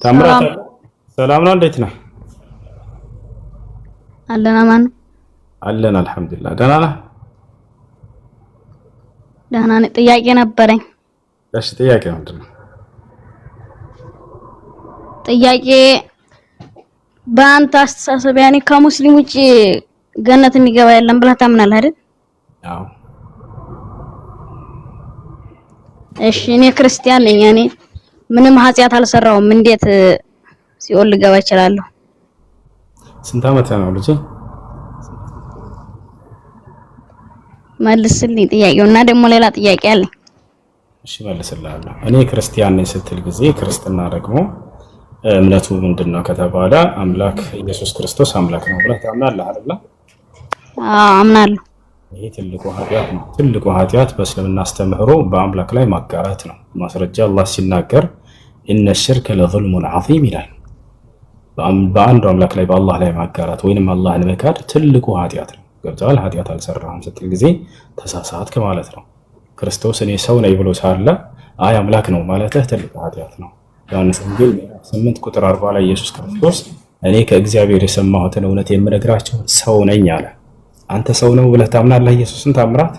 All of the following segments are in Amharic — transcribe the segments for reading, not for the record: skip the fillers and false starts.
ታምራት ሰላም ነው። እንዴት ነህ? አለን አማን አለን አልሐምዱሊላህ። ደህና ነህ? ደህና ነኝ። ጥያቄ ነበረኝ። እሺ ጥያቄ ምንድን ነው? ጥያቄ በአንተ አስተሳሰብ ያኔ ከሙስሊም ውጪ ገነት የሚገባ የለም ብለህ ታምናለህ አይደል? አዎ። እሺ እኔ ክርስቲያን ነኝ። እኔ ምንም ኃጢአት አልሰራሁም። እንዴት ሲኦል ልገባ እችላለሁ? ስንት ዓመት ነው ልጅ? መልስልኝ ጥያቄውና ደግሞ ሌላ ጥያቄ አለኝ። እሺ መልስልሃለሁ። እኔ ክርስቲያን ነኝ ስትል ጊዜ ክርስትና ደግሞ እምነቱ ምንድነው ከተባለ አምላክ ኢየሱስ ክርስቶስ አምላክ ነው ብለህ ታምናለህ አይደል? አዎ አምናለሁ። ይሄ ትልቁ ኃጢአት ነው። ትልቁ ኃጢአት በእስልምና አስተምህሮ በአምላክ ላይ ማጋራት ነው። ማስረጃ አላህ ሲናገር ኢነ ሽርከ ለዙልሙን ዐዚም ይላል። በአንዱ አምላክ ላይ በአላህ ላይ ማጋራት ወይንም አላህን መካድ ትልቁ ኃጢአት ነው። ገብቶሃል? ኃጢአት አልሰራህም ስትል ጊዜ ተሳሳትክ ማለት ነው። ክርስቶስ እኔ ሰው ነኝ ብሎ ሳለ አይ አምላክ ነው ማለትህ ትልቁ ኃጢአት ነው። ዮሐንስ ወንጌል 8 ቁጥር 40 ላይ ኢየሱስ ክርስቶስ እኔ ከእግዚአብሔር የሰማሁትን እውነት የምነግራቸው ሰው ነኝ አለ። አንተ ሰው ነው ብለህ ታምናለህ? ኢየሱስን ታምራት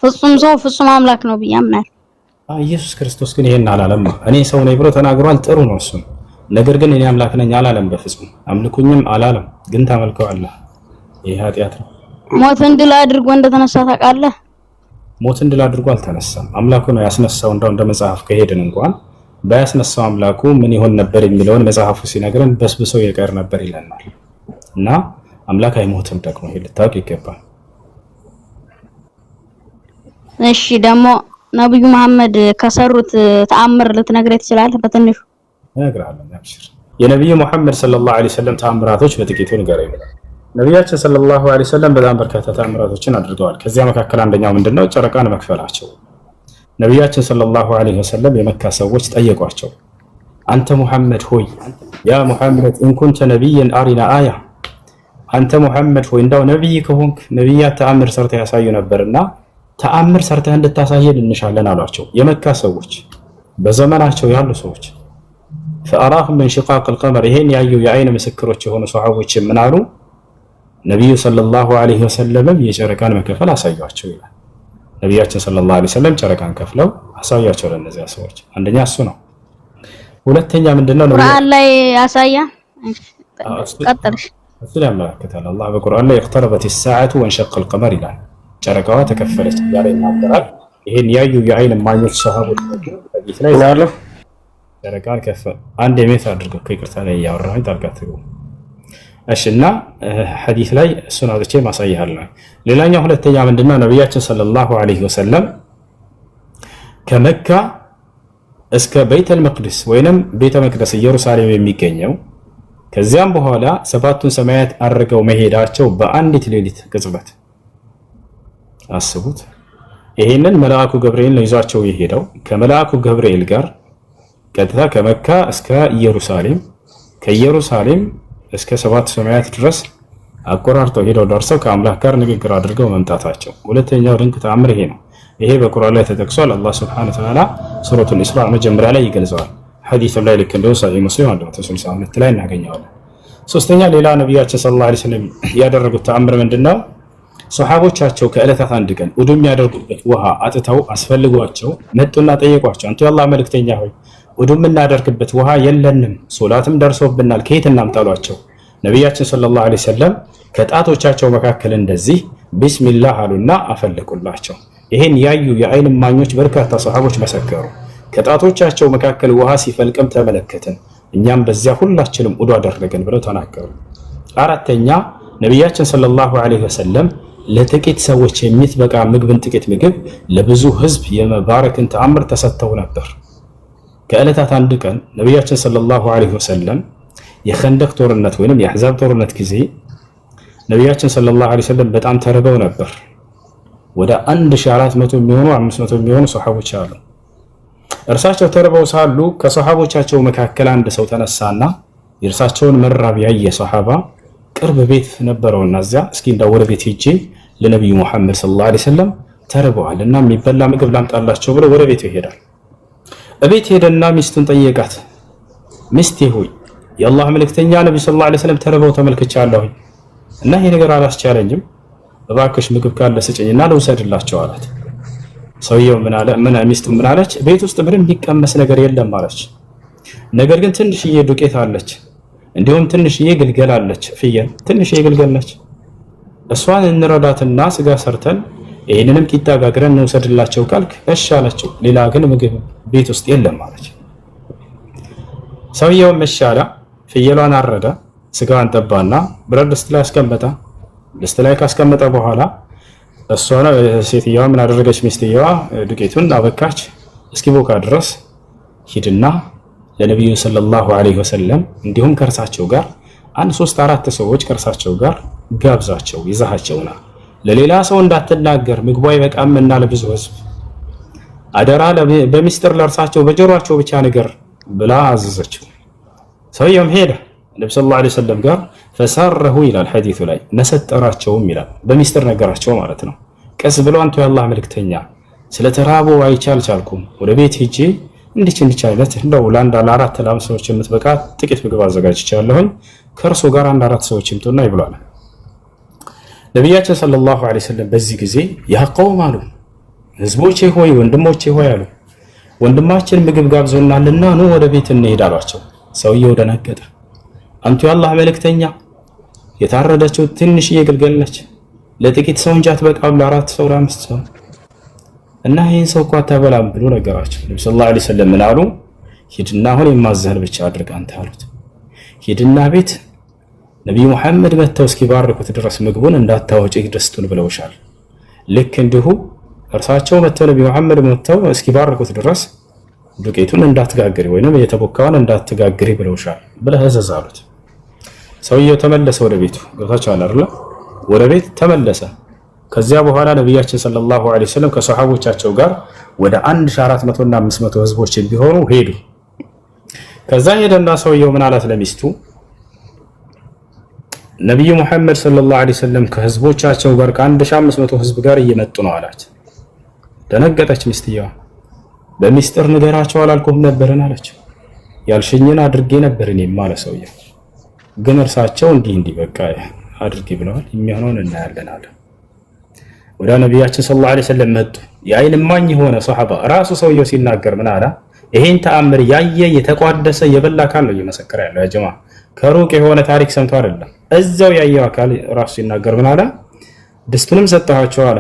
ፍጹም ሰው ፍጹም አምላክ ነው ብዬ አምናለሁ። ኢየሱስ ክርስቶስ ግን ይሄን አላለም። እኔ ሰው ነኝ ብሎ ተናግሯል። ጥሩ ነው እሱ። ነገር ግን እኔ አምላክ ነኝ አላለም። በፍጹም አምልኩኝም አላለም። ግን ታመልከዋለህ። ይሄ ኃጢአት ነው። ሞትን ድል አድርጎ እንደተነሳ ታውቃለህ? ሞትን ድል አድርጎ አልተነሳም። አምላኩ ነው ያስነሳው። እንደ መጽሐፍ ከሄድን እንኳን ባያስነሳው አምላኩ ምን ይሆን ነበር የሚለውን መጽሐፉ ሲነግረን በስብሰው ይቀር ነበር ይለናል። እና አምላክ አይሞትም። ደግሞ ይሄ ልታውቅ ይገባል። እሺ ደግሞ ነብዩ መሐመድ ከሰሩት ተአምር ልትነግረኝ ትችላለህ? በትንሹ እነግርሃለሁ። አብሽር። የነብዩ መሐመድ ሰለላሁ ዐለይሂ ወሰለም ተአምራቶች በጥቂቱ ንገረኝ። ነቢያችን ሰለላሁ ዐለይሂ ወሰለም በጣም በርካታ ተአምራቶችን አድርገዋል። ከዚያ መካከል አንደኛው ምንድነው? ጨረቃን መክፈላቸው። ነቢያችን ሰለላሁ ዐለይሂ ወሰለም የመካ ሰዎች ጠየቋቸው፣ አንተ ሙሐመድ ሆይ ያ ሙሐመድ ኢንኩንተ ነቢይን አሪና አያ፣ አንተ ሙሐመድ ሆይ እንዳው ነቢይ ከሆንክ ነቢያት ተአምር ሰርተህ ያሳዩ ነበርና ተአምር ሰርተህ እንድታሳየን እንሻለን አሏቸው። የመካ ሰዎች በዘመናቸው ያሉ ሰዎች ፈአራሁም ምን ሽቃቅ አልቀመር፣ ይሄን ያዩ የአይን ምስክሮች የሆኑ ሰሃቦች ምን አሉ? ነቢዩ ሰለላሁ ዐለይሂ ወሰለም የጨረቃን መከፈል አሳያቸው ይላል። ነቢያችን ሰለላሁ ዐለይሂ ወሰለም ጨረቃን ከፍለው አሳያቸው ለእነዚያ ሰዎች። አንደኛ እሱ ነው። ሁለተኛ ምንድነው? ቁርአን ላይ ያሳያ ቀጥልሽ እሱ ላይ ያመለክታል። አላህ በቁርአን ላይ اقتربت الساعة وانشق القمر ይላል። ጨረቃዋ ተከፈለች ያለ ይናገራል። ይሄን ያዩ የአይን ማኞች ሰሃቦች ሐዲስ ላይ ያለ ጨረቃን ከፈል አንድ የሜት አድርገው ከይቅርታ ላይ ያወራኝ ታርጋትሩ እሺና ሐዲስ ላይ እሱን አውጥቼ ማሳያለሁ። ሌላኛው ሁለተኛ ምንድነው? ነብያችን ሰለላሁ ዐለይሂ ወሰለም ከመካ እስከ ቤተል መቅደስ ወይንም ቤተ መቅደስ ኢየሩሳሌም የሚገኘው ከዚያም በኋላ ሰባቱን ሰማያት አድርገው መሄዳቸው በአንዲት ሌሊት ቅጽበት አስቡት። ይሄንን መልአኩ ገብርኤል ነው ይዟቸው የሄደው። ከመልአኩ ገብርኤል ጋር ቀጥታ ከመካ እስከ ኢየሩሳሌም ከኢየሩሳሌም እስከ ሰባት ሰማያት ድረስ አቆራርጠው ሄደው ደርሰው ከአምላክ ጋር ንግግር አድርገው መምጣታቸው ሁለተኛው ድንቅ ተአምር ይሄ ነው። ይሄ በቁርአን ላይ ተጠቅሷል። አላህ ሱብሓነሁ ወተዓላ ሱረቱል ኢስራእ መጀመሪያ ላይ ይገልጸዋል። ሐዲስ ላይ ልክ እንደው ሰሂህ ሙስሊም 162 ላይ እናገኘዋለን። ሶስተኛ ሌላ ነብያችን ሰለላሁ ዐለይሂ ወሰለም ያደረጉት ተአምር ምንድነው? ሱሐቦቻቸው ከዕለታት አንድ ቀን ውዱ የሚያደርጉበት ውሃ አጥተው አስፈልጓቸው መጡና ጠየቋቸው፣ አንተ የአላህ መልእክተኛ ሆይ ውዱ የምናደርግበት ውሃ የለንም፣ ሶላትም ደርሶብናል፣ ከየት እናምጣሏቸው? ነቢያችን ሰለላሁ ዐለይሂ ወሰለም ከጣቶቻቸው መካከል እንደዚህ ቢስሚላህ አሉና አፈለቁላቸው። ይሄን ያዩ የአይን እማኞች በርካታ ሰሃቦች መሰከሩ። ከጣቶቻቸው መካከል ውሃ ሲፈልቅም ተመለከትን፣ እኛም በዚያ ሁላችንም ውዱ አደረገን ብለው ተናገሩ። አራተኛ ነቢያችን ሰለላሁ ዐለይሂ ወሰለም ለጥቂት ሰዎች የሚትበቃ ምግብን ጥቂት ምግብ ለብዙ ህዝብ የመባረክን ተአምር ተሰጥተው ነበር። ከዕለታት አንድ ቀን ነቢያችን ሰለላሁ ዐለይሂ ወሰለም የኸንደቅ ጦርነት ወይንም የአሕዛብ ጦርነት ጊዜ ነቢያችን ሰለላሁ ዐለይሂ ወሰለም በጣም ተርበው ነበር። ወደ 1400 የሚሆኑ 500 የሚሆኑ ሱሐቦች አሉ። እርሳቸው ተርበው ሳሉ ከሱሐቦቻቸው መካከል አንድ ሰው ተነሳና የእርሳቸውን መራብ ያየ ሱሐባ ቅርብ ቤት ነበረውና እዚያ እስኪ እንዳው ወደ ቤት ሄጄ ለነብዩ መሐመድ ሰለላሁ ዐለይሂ ወሰለም ተርበዋልና የሚበላ ምግብ ላምጣላቸው ብሎ ወደ ቤቱ ይሄዳል። እቤት ሄደና ሚስቱን ጠየቃት። ሚስቴ ሆይ የአላህ መልእክተኛ ነብዩ ሰለላሁ ዐለይሂ ወሰለም ተርበው ተመልክቻለሁ እና ይሄ ነገር አላስቻለኝም፣ እባክሽ ምግብ ካለ ስጭኝና ልውሰድላቸው አላት። ሰውየው ሚስቱ ምን አለች? ቤት ውስጥ ምንም የሚቀመስ ነገር የለም አለች። ነገር ግን ትንሽዬ ዱቄት አለች፣ እንዲሁም ትንሽዬ ግልገል አለች፣ ፍየል ትንሽዬ ግልገል ነች። እሷን እንረዳትና ስጋ ሰርተን ይሄንንም ቂጣ ጋግረን እንውሰድላቸው ካልክ እሺ አለችው። ሌላ ግን ምግብ ቤት ውስጥ የለም አለች። ሰውየው እሺ አለ። ፍየሏን አረደ፣ ስጋዋን ጠባና ብረት ድስት ላይ አስቀመጠ። ድስት ላይ ካስቀመጠ በኋላ እሷ ሴትየዋ ምን አደረገች? ሚስትየዋ ዱቄቱን አበካች እስኪቦካ ድረስ ሂድና ለነብዩ ሰለላሁ ዐለይሂ ወሰለም እንዲሁም ከእርሳቸው ጋር 3-4 ሰዎች ከእርሳቸው ጋር ጋብዛቸው ይዛሃቸውና ለሌላ ሰው እንዳትናገር ምግቧ ይበቃምና ለብዙ ህዝብ አደራ በሚስጥር ለእርሳቸው በጆሮአቸው ብቻ ነገር ብላ አዘዘችው። ሰውየውም ሄደ ነብዩ ሰለላሁ ዐለይሂ ወሰለም ጋር ፈሰረሁ ይላል ሐዲሱ ላይ ነሰጠራቸውም ይላል። በሚስጥር ነገራቸው ማለት ነው። ቀስ ብሎ አንተ የአላህ መልእክተኛ ስለተራቡ አይቻልኩም ወደ ቤት ሄጄ እንዲች አይነት እንደው ለ4 ሰዎች የምትበቃ ጥቂት ምግብ አዘጋጅቻለሁኝ ከእርሱ ጋር 4 ሰዎች ይምጡና ይብላል። ነብያችን ሰለላሁ ዐለይሂ ወሰለም በዚህ ጊዜ ያ ቀውም አሉ፣ ህዝቦቼ ሆይ ወንድሞቼ ሆይ አሉ፣ ወንድማችን ምግብ ጋብዞናልና ኑ ወደ ቤት እንሄድ አሏቸው። ሰውየው ደነገጠ። አንቱ የአላህ መልእክተኛ የታረደችው ትንሽዬ ግልገል ነች፣ ለጥቂት ሰው እንጂ አትበቃም ለ4 ሰው ለ5 ሰው እና ይሄን ሰው እኮ አታበላም ብሎ ነገራቸው። ነብዩ ሰለላሁ ዐለይሂ ወሰለም ምን አሉ? ሂድና አሁን የማዘህን ብቻ አድርግ አንተ አሉት። ሂድና ቤት ነብዩ መሐመድ መተው እስኪባርኩት ድረስ ምግቡን እንዳታወጪ ድስቱን ብለውሻል። ልክ እንዲሁ እርሳቸው መተው ነብዩ መሐመድ መተው እስኪባርኩት ድረስ ዱቄቱን እንዳትጋግሪ ወይንም የተቦካውን እንዳትጋግሪ ብለውሻል ብለህ እዘዝ አሉት። ሰውየው ተመለሰ ወደ ቤቱ። ገብታችኋል አይደል? ወደ ቤት ተመለሰ። ከዚያ በኋላ ነብያችን ሰለላሁ ዐለይሂ ወሰለም ከሰሃቦቻቸው ጋር ወደ 1400 እና 500 ህዝቦች ቢሆኑ ሄዱ። ከዛ ሄደና ሰውየው ምን አላት ለሚስቱ? ነብዩ መሐመድ ሰለላሁ ዐለይሂ ወሰለም ከህዝቦቻቸው ጋር ከ1500 ህዝብ ጋር እየመጡ ነው አላት። ደነገጠች ሚስትየዋ። በሚስጥር ንገራቸው አላልኩም ነበርን አለችው። ያልሽኝን አድርጌ ነበር እኔም አለ ሰውየው። ግን እርሳቸው እንዲህ በቃ አድርጌ ብለዋል፣ የሚሆነውን እናያለን አለ። ወደ ነብያችን ሰለላሁ ዐለይሂ ወሰለም መጡ። የአይን እማኝ የሆነ ሷሃባ ራሱ ሰውየው ሲናገር ምን አለ? ይሄን ተአምር ያየ የተቋደሰ የበላ አካል ነው እየመሰከረ ያለው። ያ ጀማ ከሩቅ የሆነ ታሪክ ሰምቶ አይደለም፣ እዛው ያየው አካል ራሱ ሲናገር ምን አለ? ድስቱንም ሰጣቸው አለ።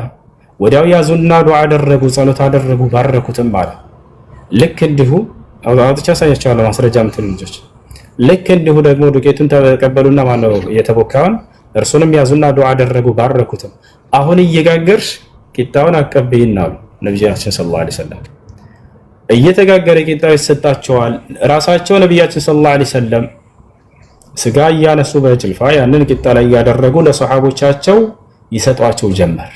ወዲያው ያዙና ዱዓ አደረጉ፣ ጸሎት አደረጉ፣ ባረኩትም አለ። ልክ እንዲሁ አውጥቻ ሳያቸዋለሁ ማስረጃ ምትል ልጆች። ልክ እንዲሁ ደግሞ ዱቄቱን ተቀበሉና ማነው የተቦካውን እርሱንም ያዙና ዱዓ አደረጉ፣ ባረኩትም። አሁን እየጋገርሽ ቂጣውን አቀብይና አሉ ነብያችን ሰለላሁ ዐለይሂ ወሰለም። እየተጋገረ ቂጣው ይሰጣቸዋል። ራሳቸው ነብያችን ሰለላሁ ዐለይሂ ወሰለም ስጋ እያነሱ በጭልፋ ያንን ቂጣ ላይ ያደረጉ ለሰሃቦቻቸው ይሰጧቸው ጀመር።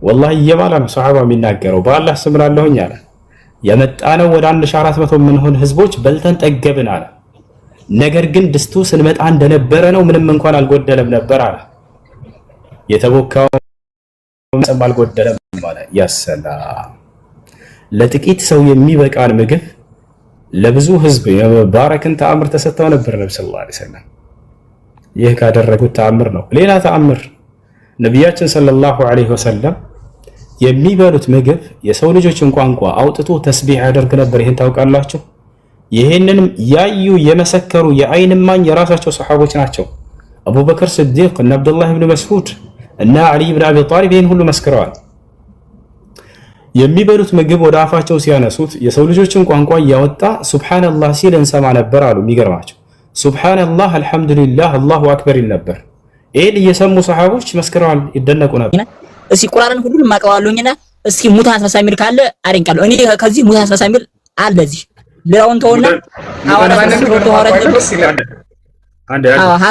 ወላሂ እየባለ ነው ሰሃባ የሚናገረው። በአላህ ስም እላለሁኝ አለ የመጣነው ወደ 1400 የምንሆን ህዝቦች በልተን ጠገብን አለ። ነገር ግን ድስቱ ስንመጣ እንደነበረ ነው፣ ምንም እንኳን አልጎደለም ነበር አለ። የተቦካው ምንም አልጎደለም ማለት ያሰላም። ለጥቂት ሰው የሚበቃን ምግብ ለብዙ ህዝብ የመባረክን ተአምር ተሰጥተው ነበር ነብዩ ሰለላሁ ዐለይሂ ወሰለም። ይህ ካደረጉት ተአምር ነው። ሌላ ተአምር ነቢያችን ሰለላሁ ዐለይሂ ወሰለም የሚበሉት ምግብ የሰው ልጆችን ቋንቋ አውጥቶ ተስቢህ ያደርግ ነበር። ይሄን ታውቃላችሁ? ይሄንንም ያዩ የመሰከሩ የአይን እማኝ የራሳቸው ሰሃቦች ናቸው። አቡበከር ስዲቅ እና አብዱላህ ኢብኑ መስዑድ እና አሊ ኢብኑ አቢ ጣሊብ ይሄን ሁሉ መስክረዋል። የሚበሉት ምግብ ወደ አፋቸው ሲያነሱት የሰው ልጆችን ቋንቋ እያወጣ ሱብሃንአላህ ሲል እንሰማ ነበር አሉ። የሚገርማቸው ሱብሃንአላህ፣ አልሐምዱሊላህ፣ አላሁ አክበር ይል ነበር። ይሄን እየሰሙ ሰሃቦች መስክረዋል፣ ይደነቁ ነበር። እስኪ ቁርአንን ሁሉ ማቀዋሉኝና እስኪ ሙታን አስነሳ የሚል ካለ አደንቃለሁ። እኔ ከዚህ ሙታን አስነሳ የሚል አለ እዚህ ሌላውን ተውና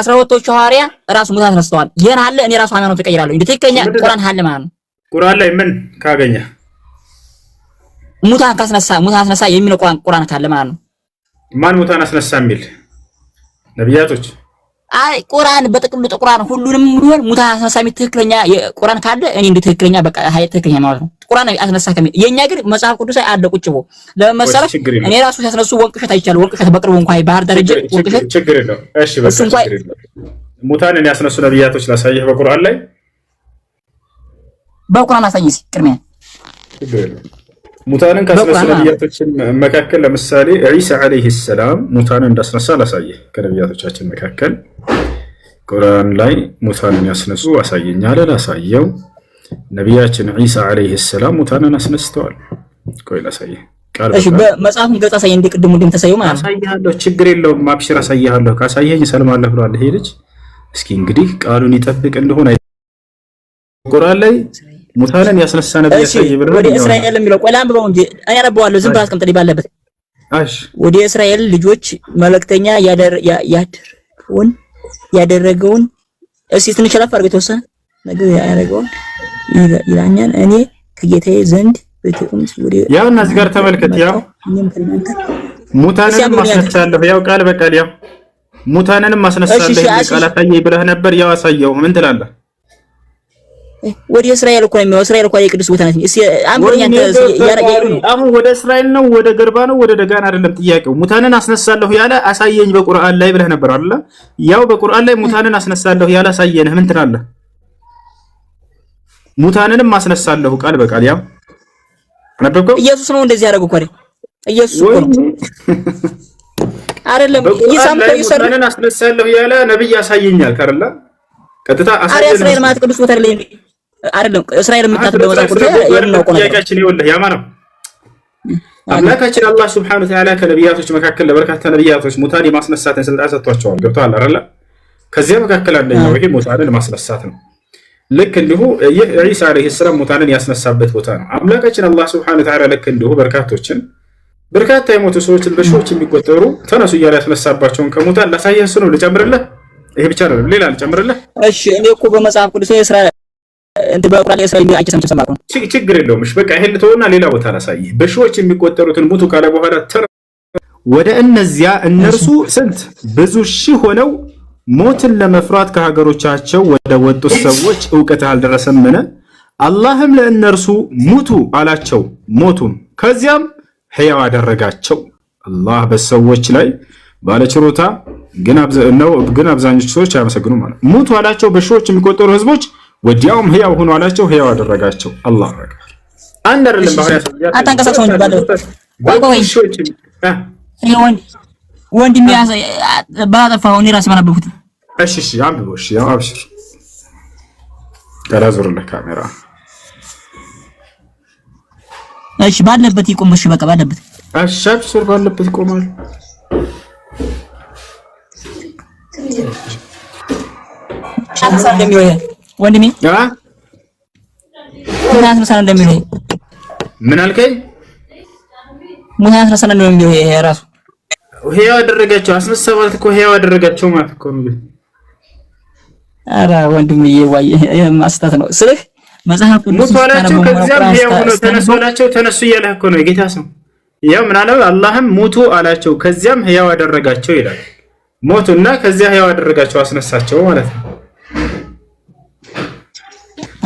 ሐዋርያቶቹ ሐዋርያ ራሱ ሙታን አስነስተዋል። ይሄን አለ እኔ ራሱ ሃይማኖት ተቀይራለሁ። እንዴ ትክክለኛ ቁርአን አለ ማለት ነው። ቁርአን ላይ ምን ካገኘ ሙታን አስነሳ የሚል ቁርአን ካለ ማለት ነው። ማን ሙታን አስነሳ የሚል ነብያቶች አይ ቁርአን በጥቅሉ ቁርአን ሁሉንም ቢሆን ሙታ አስነሳሚ ትክክለኛ የቁርአን ካለ እኔ እንደ ትክክለኛ በቃ ሀይ ትክክለኛ ማለት ነው። ቁርአን አስነሳ ከሚል የኛ ግን መጽሐፍ ቅዱስ አለ ቁጭ ብሎ ለመሰረት እኔ ራሱ ሲያስነሱ ወንቅሸት አይቻለሁ። ወንቅሸት በቅርቡ እንኳን ባህር ደረጃ ወንቅሸት ችግር የለውም። እሺ በቃ ችግር የለውም። ሙታንን ያስነሱ ነብያቶች ላሳየህ በቁርአን ላይ በቁርአን አሳየኝ ቅድሚያ ችግር የለውም። ሙታንን ካስነሱ ነብያቶች መካከል ለምሳሌ ኢሳ አለይሂ ሰላም ሙታንን እንዳስነሳ ላሳየህ ከነብያቶቻችን መካከል ቁርአን ላይ ሙታንን ያስነሱ አሳየኝ አለ። ላሳየው ነብያችን ኢሳ አለይሂ ሰላም ሙታንን አስነስተዋል። ቆይ ላሳየህ ቃል እሺ በመጽሐፉን ገጽ አሳየኝ እንደቅድሙ እንደምታሳየው ማለት ነው። አሳይሃለሁ ችግር የለውም። አብሽር አሳይሃለሁ። ካሳየኝ ሰልማለሁ ብሏል ይሄ ልጅ። እስኪ እንግዲህ ቃሉን ይጠብቅ እንደሆነ ቁርአን ላይ ሙታንን ያስነሳ ነብይ ያሳይ ብለው ወደ እስራኤል የሚለው ቆይ ላንብበው እንጂ እኔ አነባዋለሁ። ዝም ብለህ አስቀምጥልኝ ባለበት። እሺ ወደ እስራኤል ልጆች መልእክተኛ ያደረገውን እስኪ ትንሽ ለፍ አድርገህ የተወሰነ ነገር ያደረገውን ይላኛል። እኔ ከጌታዬ ዘንድ በትም ወደ ያው እና እዚህ ጋር ተመልከት። ያው ሙታንን ማስነሳለሁ ያው ቃል በቃል ያው ሙታንንም ማስነሳለሁ ቃል አሳየኝ ብለህ ነበር። ያው አሳየው ምን ትላለህ? ወደ እስራኤል እኮ ነው የሚለው። እስራኤል እኮ የቅዱስ ቦታ ነች። እሺ አምሮኛ አሁን ወደ እስራኤል ነው ወደ ገርባ ነው ወደ ደጋን አይደለም ጥያቄው። ሙታንን አስነሳለሁ ያለ አሳየኝ በቁርአን ላይ ብለህ ነበር አይደል? ያው በቁርአን ላይ ሙታንን አስነሳለሁ ያለ አሳየንህ ምን ትላለህ? ሙታንንም አስነሳለሁ ቃል በቃል ያው አነበብከው። ኢየሱስ ነው እንደዚህ ያደረገው እኮ አይደል? ኢየሱስ እኮ ነው አይደለም? ሙታንን አስነሳለሁ ያለ ነብይ ያሳየኛል ካረላ ቀጥታ አሳየኝ። እስራኤል ማለት ቅዱስ ቦታ አይደለም እስራኤል የምታተበው መጽሐፍ ቅዱስ የምናውቀው ነው። ያያችን ይወልህ ያማ ነው። አምላካችን አላህ Subhanahu Wa Ta'ala ከነብያቶች መካከል ለበርካታ ነብያቶች ሙታን የማስነሳትን ስልጣን ሰጥቷቸዋል። ገብቷል አይደል? ከዚያ መካከል አንደኛው ይሄ ሙታንን ማስነሳት ነው። ልክ እንዲሁ ይህ ኢሳ አለይሂ ሰላም ሙታንን ያስነሳበት ቦታ ነው። አምላካችን አላህ Subhanahu Wa Ta'ala ልክ እንዲሁ በርካታ የሞቱ ሰዎችን በሺዎች የሚቆጠሩ ተነሱ እያለ ያስነሳባቸውን ከሙታን ላሳየህ ነው። ልጨምርልህ ይሄ ብቻ ነው ሌላ ልጨምርልህ። እሺ እኔ እኮ በመጽሐፍ ቅዱስ እስራኤል እንደ በቁርአን እስራኤል አይጨሰም ተሰማኩ ችግር የለውም። እሺ በቃ ይሄን ልተውና ሌላ ቦታ ላሳየህ። በሺዎች የሚቆጠሩትን ሙቱ ካለ በኋላ ወደ እነዚያ እነርሱ ስንት ብዙ ሺህ ሆነው ሞትን ለመፍራት ከሀገሮቻቸው ወደ ወጡት ሰዎች ዕውቀት አልደረሰምን? አላህም ለእነርሱ ሙቱ አላቸው፣ ሞቱም፣ ከዚያም ሕያው አደረጋቸው። አላህ በሰዎች ላይ ባለችሮታ ግን አብዛኞቹ ሰዎች አያመሰግኑም ማለት ሙቱ አላቸው በሺዎች የሚቆጠሩ ህዝቦች ወዲያውም ህያው ሆኖ አላቸው ህያው አደረጋቸው። አላሁ አክበር አንድ አይደለም ባህሪያ አታንቀሳቀሰው እንጂ ወንድ የሚያዘ ባጠፋው እኔ ራሴ ማነበብኩት። እሺ አንብበው። እሺ ያው አብሽር ተራዙርልህ ካሜራ እሺ ባለበት ይቆም። እሺ በቃ ባለበት አብሽር ባለበት ይቆማል። ወንድሜ ምን አልከኝ? ሙታን አስነሳ እንደሚለው ይሄ ራሱ ህያው አደረጋቸው። አስነሳ ማለት እኮ ህያው አደረጋቸው ማለት እኮ ነው። ኧረ ወንድምዬ ዋይ ማስተት ነው ስልህ መጽሐፍ ቅዱስ ሙቷላቸው ከዚያም ህያው ሆኖ ተነሱላቸው። ተነሱ እያለህ እኮ ነው የጌታ ስም። ያው ምን አለው? አላህም ሙቱ አላቸው ከዚያም ህያው አደረጋቸው ይላል። ሞቱና ከዚያ ህያው አደረጋቸው አስነሳቸው ማለት ነው።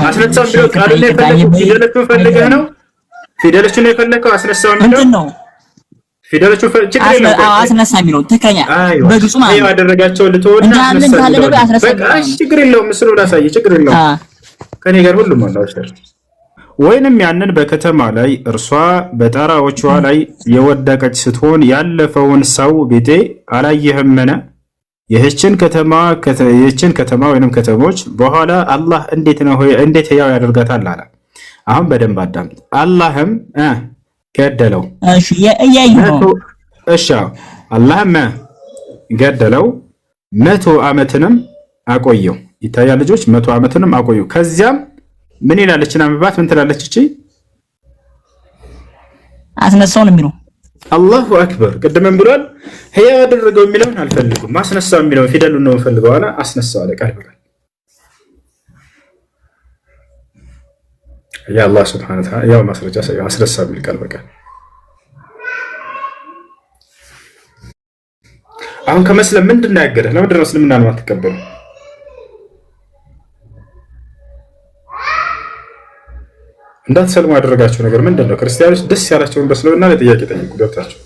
አስነሳው ቢለው ቃል ላይ ፊደሎቹን ፈልገህ ነው ፊደሎቹን የፈለከው አስነሳው ነው ፊደሎቹን ችግር የለውም። አስነሳ የሚለው ትክክለኛ በግጹ ማለት ነው ያደረጋቸው ልተወና አስነሳ በቃ ችግር የለውም። ምስሉ ላሳይ ችግር የለውም። ከኔ ጋር ሁሉም አላውሽ ወይንም ያንን በከተማ ላይ እርሷ በጣራዎቿ ላይ የወደቀች ስትሆን ያለፈውን ሰው ቤቴ አላየህምን? ይህችን ከተማ ወይንም ከተሞች በኋላ አላህ እንዴት ሕያው ያደርጋታል አለ። አሁን በደንብ አዳምጥ። አላህም ገደለው። እሺ ያያዩ እሺ አላህም ገደለው 100 ዓመትንም አቆየው። ይታያል ልጆች 100 ዓመትንም አቆየው። ከዚያም ምን ይላለች? ናምባት ምን ትላለች? እቺ አስነሳው ነው የሚለው። አላሁ አክበር። ቅድምም ብሏል ሕያው ያደረገው የሚለውን አልፈልጉም፣ ማስነሳው የሚለውን ፊደሉን ነው ፈልገው አለ። አስነሳው አለ ቃል በቃል ያ አላህ ሱብሓነሁ ወተዓላ ያው ማስረጃ ሳይሆን አስነሳ ቢል ቃል በቃል አሁን ከመስለም ምንድነው ያገደ? ለምንድን ነው እስልምናን ማትቀበሉ? እንዳትሰልሙ ያደረጋቸው ነገር ምንድነው? ክርስቲያኖች ደስ ያላቸውን በእስልምና ላይ ጥያቄ ጠይቁ ገብታችሁ።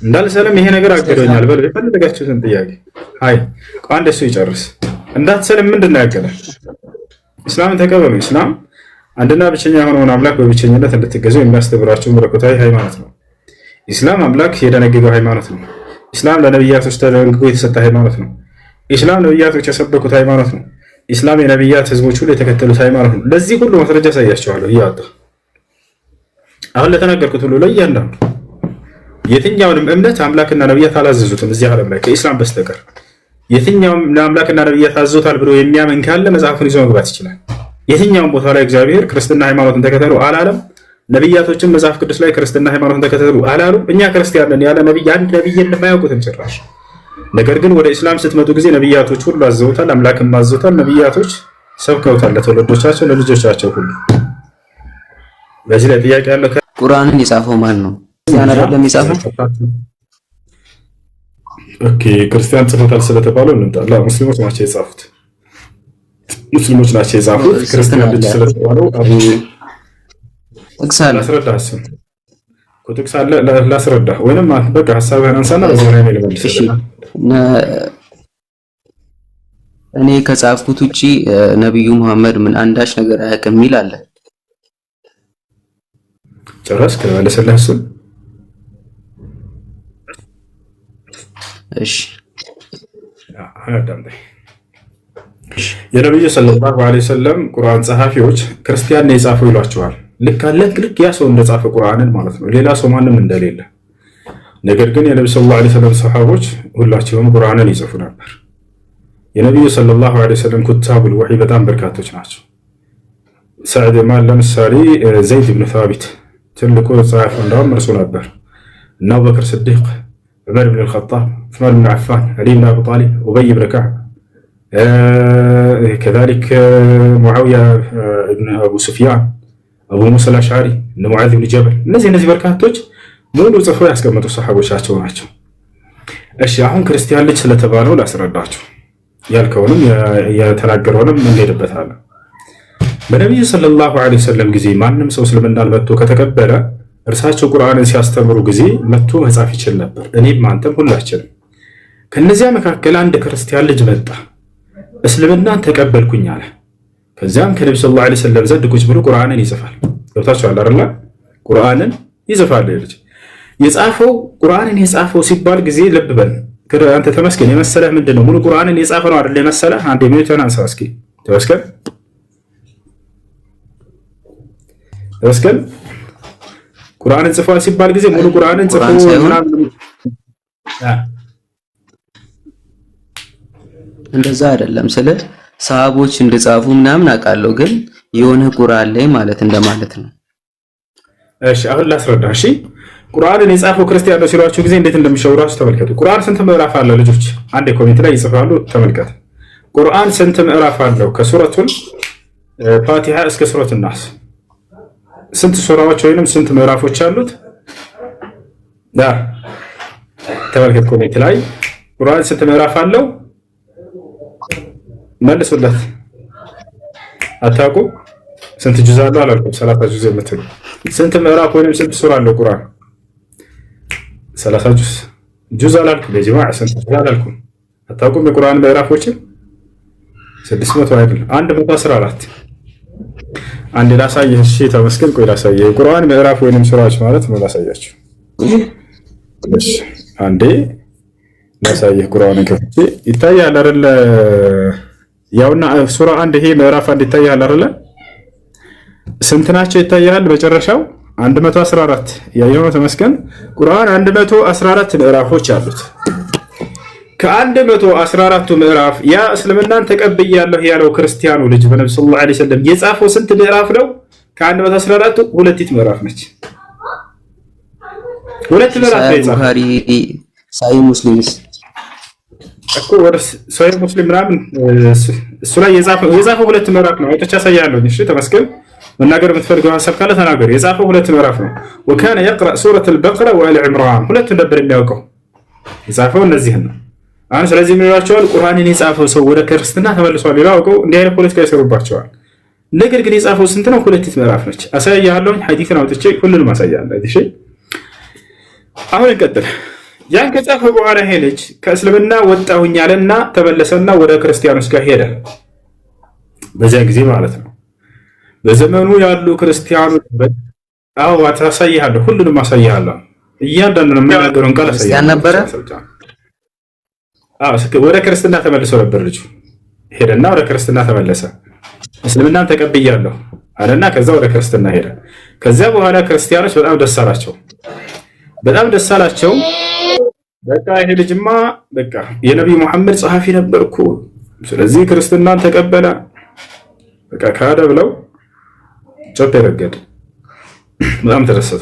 እንዳልሰለም ይሄ ነገር አገደኛል በሉ የፈለጋችሁትን ጥያቄ። አይ አንድ እሱ ይጨርስ። እንዳትሰለም ምንድነው ያገደ? እስላምን ተቀበሉ። እስላም አንድና ብቸኛ የሆነውን አምላክ በብቸኝነት እንድትገዙ የሚያስተምራችሁ መለኮታዊ ሃይማኖት ነው። ኢስላም አምላክ የደነገገው ሃይማኖት ነው። ኢስላም ለነብያቶች ተደንግጎ የተሰጠ ሃይማኖት ነው። ኢስላም ነብያቶች የሰበኩት ሃይማኖት ነው። ኢስላም የነብያት ህዝቦች ሁሉ የተከተሉት ሃይማኖት ነው። ለዚህ ሁሉ ማስረጃ ሳያቸዋለሁ ይያጣ አሁን ለተናገርኩት ሁሉ ለእያንዳንዱ የትኛውንም እምነት አምላክና ነብያት አላዘዙትም እዚህ ዓለም ላይ ከኢስላም በስተቀር። የትኛውም አምላክና ነብያት አዘዙታል ብሎ የሚያምን ካለ መጽሐፉን ይዞ መግባት ይችላል። የትኛውም ቦታ ላይ እግዚአብሔር ክርስትና ሃይማኖትን ተከተሉ አላለም። ነብያቶችን መጽሐፍ ቅዱስ ላይ ክርስትና ሃይማኖትን ተከተሉ አላሉ። እኛ ክርስቲያን ነን ያለ ነብይ አንድ ነብይ የማያውቁትም ጭራሽ። ነገር ግን ወደ እስላም ስትመጡ ጊዜ ነብያቶች ሁሉ አዘውታል፣ አምላክም አዘውታል። ነብያቶች ሰብከውታል ለተወለዶቻቸው ለልጆቻቸው ሁሉ። በዚህ ላይ ጥያቄ ያለው ቁርአንን የጻፈው ማን ነው? ክርስቲያን አይደለም የጻፈው? ኦኬ ክርስቲያን ጽፎታል ስለተባለው እንምጣላ። ሙስሊሞች ናቸው የጻፉት። ሙስሊሞች ናቸው የጻፉት። ክርስቲያን ልጅ ስለተባለው አቡ እክሳለ አስረዳስ ኩትክሳለ ላስረዳ ወይንም በቃ ሐሳብህን አንሳና በዚህ ላይ ልመልስ። እኔ ከጻፍኩት ውጪ ነብዩ መሐመድ ምን አንዳች ነገር አያውቅም ይል አለ። ጨረስክ? መለሰልህ እሱን። እሺ አዳምጠኝ። የነብዩ ሰለላሁ ዐለይሂ ወሰለም ቁርአን ጸሐፊዎች ክርስቲያን ነው የጻፈው ይሏቸዋል። ልክ ያ ሰው እንደጻፈ ቁርአንን ማለት ነው፣ ሌላ ሰው ማንም እንደሌለ። ነገር ግን የነብዩ ሰለላሁ ዐለይሂ ወሰለም ሰሃቦች ሁላቸውም ቁርአንን ይጽፉ ነበር። የነብዩ ሰለላሁ ዐለይሂ ወሰለም ኩታቡል ወህይ በጣም በርካቶች ናቸው። ሰዕድ ማን ለምሳሌ ዘይድ ብን ታቢት ትልቁ ጸሐፊ እንደውም እርሱ ነበር። እና አቡበክር ስዲቅ፣ ዑመር ብን አልኸጣብ፣ ዑስማን ብን አፋን፣ አሊ ብን አቢ ጣሊብ፣ ኡበይ ብን ከዕብ كذلك معاوية بن أبو سفيان አቡ ሙሳ አልአሽዓሪ እነ ሙዓዝ ብን ጀበል እነዚህ በርካቶች ሙሉ ጽፎ ያስቀመጡ ሰሃቦቻቸው ናቸው። እሺ አሁን ክርስቲያን ልጅ ስለተባለው ላስረዳችሁ። ያልከውንም የተናገረውንም እንሄድበታለን። በነብዩ ሰለላሁ ዐለይሂ ወሰለም ጊዜ ማንም ሰው እስልምናን መጥቶ ከተቀበለ እርሳቸው ቁርአንን ሲያስተምሩ ጊዜ መጥቶ መጻፍ ይችል ነበር። እኔም አንተም ሁላችንም። ከነዚያ መካከል አንድ ክርስቲያን ልጅ መጣ፣ እስልምናን ተቀበልኩኝ አለ። ከዚያም ከነብዩ ሰለላሁ ዐለይሂ ወሰለም ዘንድ ቁጭ ብሎ ቁርአንን ይጽፋል። ገብታችኋል አይደል? ቁርአንን ይጽፋል። ልጅ የጻፈው ቁርአንን የጻፈው ሲባል ጊዜ ልብ በል አንተ ተመስገን። የመሰለህ ምንድነው? ሙሉ ቁርአንን የጻፈ ነው አይደል የመሰለህ? አንዴ ሚኒቱን አንሳ እስኪ ተመስገን። ቁርአንን ጽፏል ሲባል ጊዜ ሙሉ ቁርአንን ጽፎ ምናምን እንደዛ አይደለም። ስለ ሰሃቦች እንደጻፉ ምናምን አውቃለሁ፣ ግን የሆነ ቁርአን ላይ ማለት እንደማለት ነው። እሺ አሁን ላስረዳ። እሺ ቁርአንን የጻፈው ክርስቲያን ነው ሲሏችሁ ጊዜ እንዴት እንደሚሸውራችሁ ተመልከቱ። ቁርአን ስንት ምዕራፍ አለው? ልጆች አንዴ ኮሜንት ላይ ይጽፋሉ፣ ተመልከቱ። ቁርአን ስንት ምዕራፍ አለው? ከሱረቱል ፋቲሃ እስከ ሱረቱን ናስ ስንት ሱራዎች ወይንም ስንት ምዕራፎች አሉት? ተመልከቱ ኮሜንት ላይ ቁርአን ስንት ምዕራፍ አለው? መልሱለት። አታውቁ? ስንት ጁዝ አለው አላልኩም? 30 ጁዝ የምትሉ ስንት ምዕራፍ ወይንም ስንት ሱራ አለው ቁርአን? 30 ጁዝ አላልኩም? ለጀማዓ ስንት ጁዝ አላልኩም? አታውቁም? የቁርአን ምዕራፎችን 600 አይደል? 114 አንድ ላሳየህ። እሺ ተመስገን። ቆይ ላሳየህ የቁርአን ምዕራፍ ወይንም ሱራዎች ማለት ነው። ላሳያችሁ። እሺ አንዴ ላሳየህ። ቁርአንን ከፍቼ ይታያል አይደል? ያውና ሱራ አንድ ይሄ ምዕራፍ አንድ ይታያል አይደል? ስንት ናቸው ይታያል? መጨረሻው 114 ያየው ተመስገን። ቁርአን 114 ምዕራፎች አሉት። ከ114ቱ ምዕራፍ ያ እስልምናን ተቀብያለሁ ያለው ክርስቲያኑ ልጅ በነብዩ ሰለላሁ ዐለይሂ ወሰለም የጻፈው ስንት ምዕራፍ ነው? ከ114ቱ ሁለቲት ምዕራፍ ነች። ሁለት ምዕራፍ ነው የጻፈው። ቡኻሪ ሳሂህ ሙስሊምስ እኮ ወደ ሳሂህ ሙስሊም ምናምን እሱ ላይ የጻፈው ሁለት ምዕራፍ ነው። አይተቻ ሳያለሁ። እሺ ተመስገን። መናገር የምትፈልገው ሐሳብ ካለ ተናገር። የጻፈው ሁለት ምዕራፍ ነው። ወካነ يقرأ سورة البقرة وآل عمران ሁለት ነበር የሚያውቀው። የጻፈው እነዚህን ነው። አሁን ስለዚህ ምን ይላቸዋል? ቁርአንን የጻፈው ሰው ወደ ክርስትና ተመልሷል ይላል። አውቀው እንዲህ አይነት ፖለቲካ ይሰሩባቸዋል። ነገር ግን የጻፈው ስንት ነው? 2 ምዕራፍ ነች። አሳያለሁ። ሐዲስን አውጥቼ ሁሉንም አሳያለሁ። እሺ አሁን እንቀጥል። ያን ከጻፈ በኋላ ይሄ ልጅ ከእስልምና ወጣሁኝ አለና ተመለሰና ወደ ክርስቲያኖች ጋር ሄደ። በዚያ ጊዜ ማለት ነው በዘመኑ ያሉ ክርስቲያኖች አዎ አሳያለሁ፣ ሁሉንም አሳያለሁ። እያንዳንዱን የምናገረውን ቃል አሳያለሁ። ወደ ክርስትና ተመልሶ ነበር ልጁ። ሄደና ወደ ክርስትና ተመለሰ። እስልምናን ተቀብያለሁ አለና ከዛ ወደ ክርስትና ሄደ። ከዚያ በኋላ ክርስቲያኖች በጣም ደስ አላቸው። በቃ ይሄ ልጅማ በቃ የነብዩ መሐመድ ጸሐፊ ነበርኩ፣ ስለዚህ ክርስትናን ተቀበለ፣ በቃ ካደ ብለው ጨብ ረገድ። በጣም ተደሰቱ።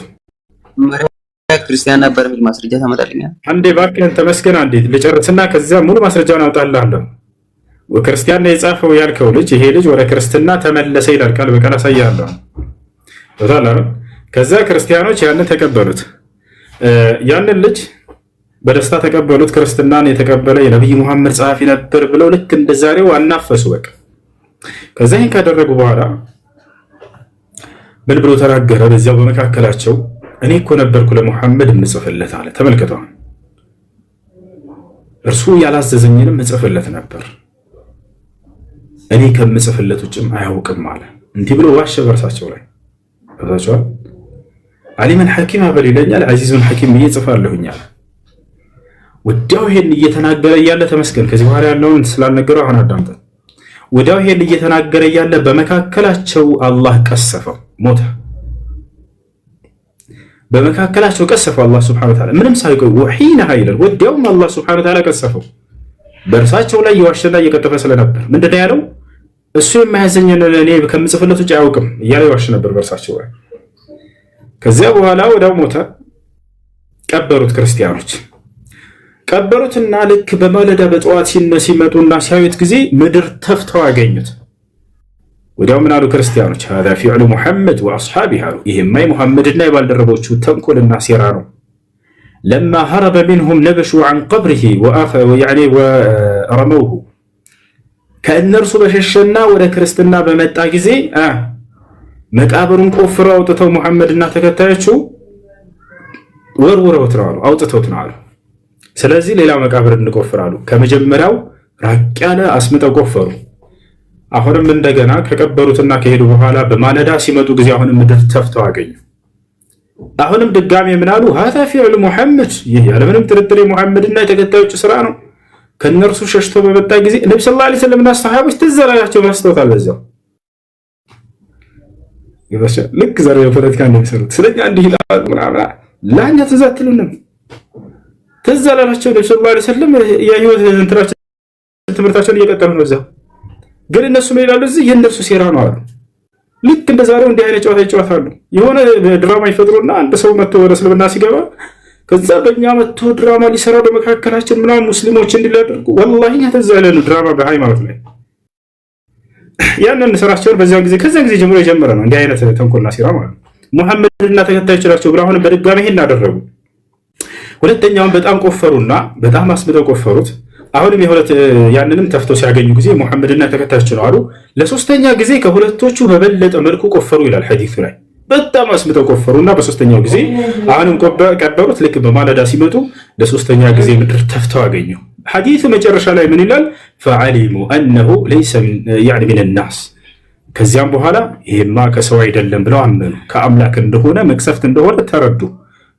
ክርስቲያን ነበር የሚል ማስረጃ ታመጣልኛል? አንዴ እባክህን ተመስገን፣ አንዴ ልጨርስና ከዚያ ሙሉ ማስረጃውን አውጣልሃለሁ። ክርስቲያን የጻፈው ያልከው ልጅ ይሄ ልጅ ወደ ክርስትና ተመለሰ ይላል። ቃል በቃል አሳያለሁ። ከዛ ክርስቲያኖች ያንን ተቀበሉት። ያንን ልጅ በደስታ ተቀበሉት። ክርስትናን የተቀበለ የነብዩ መሐመድ ጸሐፊ ነበር ብለው ልክ እንደዛሬው አናፈሱ። በቃ ከዛ ይሄን ካደረጉ በኋላ ምን ብሎ ተናገረ? በዚያው በመካከላቸው እኔ እኮ ነበርኩ ለሙሐመድ ምጽፍለት አለ። ተመልከተው፣ እርሱ ያላዘዘኝንም ምጽፍለት ነበር፣ እኔ ከምጽፍለት ውጭም አያውቅም አለ። እንዲህ ብሎ ዋሸ በእርሳቸው ላይ ታውቃላችሁ። አሊመን ሐኪም አበል ይለኛል፣ አዚዙን ሐኪም ብዬ ጽፋለሁኛል። ወዲያው ይሄን እየተናገረ እያለ ተመስገን፣ ከዚህ በኋላ ያለውን ስላልነገረው አሁን አዳምጠን። ወዲያው ይሄን እየተናገረ እያለ በመካከላቸው አላህ ቀሰፈው፣ ሞተ። በመካከላቸው ቀሰፈው አላህ ሱብሓነሁ ወተዓላ ምንም ሳይቆይ ወሒነ ኃይለን ወዲያውም አላህ ሱብሓነሁ ወተዓላ ቀሰፈው። በእርሳቸው ላይ የዋሸና እየቀጠፈ ስለነበር ምንድነው ያለው? እሱ የማያዘኝን እኔ ከምጽፍለት ውጭ አያውቅም እያለ ይዋሽ ነበር በእርሳቸው ላይ። ከዚያ በኋላ ወዲያው ሞተ። ቀበሩት። ክርስቲያኖች ቀበሩትና ልክ በማለዳ በጠዋት ሲመጡና ሲያዩት ጊዜ ምድር ተፍተው አገኙት። ወዲያው ምን አሉ ክርስቲያኖች? هذا فعل محمد واصحابه አሉ። ይሄማ የሙሐመድና የባልደረቦቹ ተንኮልና ሴራ ነው። لما هرب منهم نبشوا عن قبره ورموه ከእነርሱ በሸሸና ወደ ክርስትና በመጣ ጊዜ መቃብሩን ቆፍረው አውጥተው ሙሐመድና ተከታዮቹ ወርውረውት ነው አሉ፣ አውጥተውት ነው አሉ። ስለዚህ ሌላ መቃብር እንቆፍራሉ። ከመጀመሪያው ራቅ ያለ አስምጠው ቆፈሩ። አሁንም እንደገና ከቀበሩትና ከሄዱ በኋላ በማለዳ ሲመጡ ጊዜ አሁንም ምድር ተፍተው አገኙ። አሁንም ድጋሜ ምን አሉ? هذا فعل محمد ይህ ያለምንም ጥርጥር የሙሐመድና የተከታዮቹ ስራ ነው። ከነርሱ ሸሽቶ በመጣ ጊዜ ነብዩ ሰለላሁ ዐለይሂ ወሰለም እና ሰሃቦች ተዘራራቸው ማስተውታል። በዛው ልክ ዛሬ የፖለቲካ እንደሚሰሩት ስለኛ እንዲህ ይላል ምናምን ላኛ ተዛትሉንም ተዘላላቸው ነብዩ ሰለላሁ ዐለይሂ ወሰለም የህይወት እንትራቸው ትምህርታቸውን እየቀጠሉ ነው። እዛው ግን እነሱ ምን ይላሉ? እዚህ የነሱ ሴራ ነው አሉ። ልክ እንደ ዛሬው እንዲህ አይነት ጨዋታ ይጫወታሉ። የሆነ ድራማ ይፈጥሩና አንድ ሰው መጥቶ ወደ እስልምና ሲገባ ከዛ በእኛ መጥቶ ድራማ ሊሰራ በመካከላችን ምናምን ሙስሊሞች እንዲላደርጉ ወላሂ ተዘለ ነው ድራማ በሃይማኖት ላይ ያንን ስራቸውን በዚያን ጊዜ ከዛ ጊዜ ጀምሮ የጀመረ ነው እንዲህ አይነት ተንኮልና ሴራ ማለት ነው። ሙሐመድና ተከታዮች ናቸው ብለው አሁን በድጋሚ ይሄን አደረጉ። ሁለተኛውን በጣም ቆፈሩና በጣም አስብተው ቆፈሩት። አሁንም የሁለት ያንንም ተፍተው ሲያገኙ ጊዜ ሙሐመድና ተከታዮች ነው አሉ። ለሶስተኛ ጊዜ ከሁለቶቹ በበለጠ መልኩ ቆፈሩ ይላል ሐዲሱ ላይ። በጣም አስብተው ቆፈሩና በሶስተኛው ጊዜ አሁንም ቀበሩት። ልክ በማለዳ ሲመጡ ለሶስተኛ ጊዜ ምድር ተፍተው አገኙ። ሐዲሱ መጨረሻ ላይ ምን ይላል? فعلموا انه ليس يعني من الناس ከዚያም በኋላ ይሄማ ከሰው አይደለም ብለው አመኑ። ከአምላክ እንደሆነ መቅሰፍት እንደሆነ ተረዱ።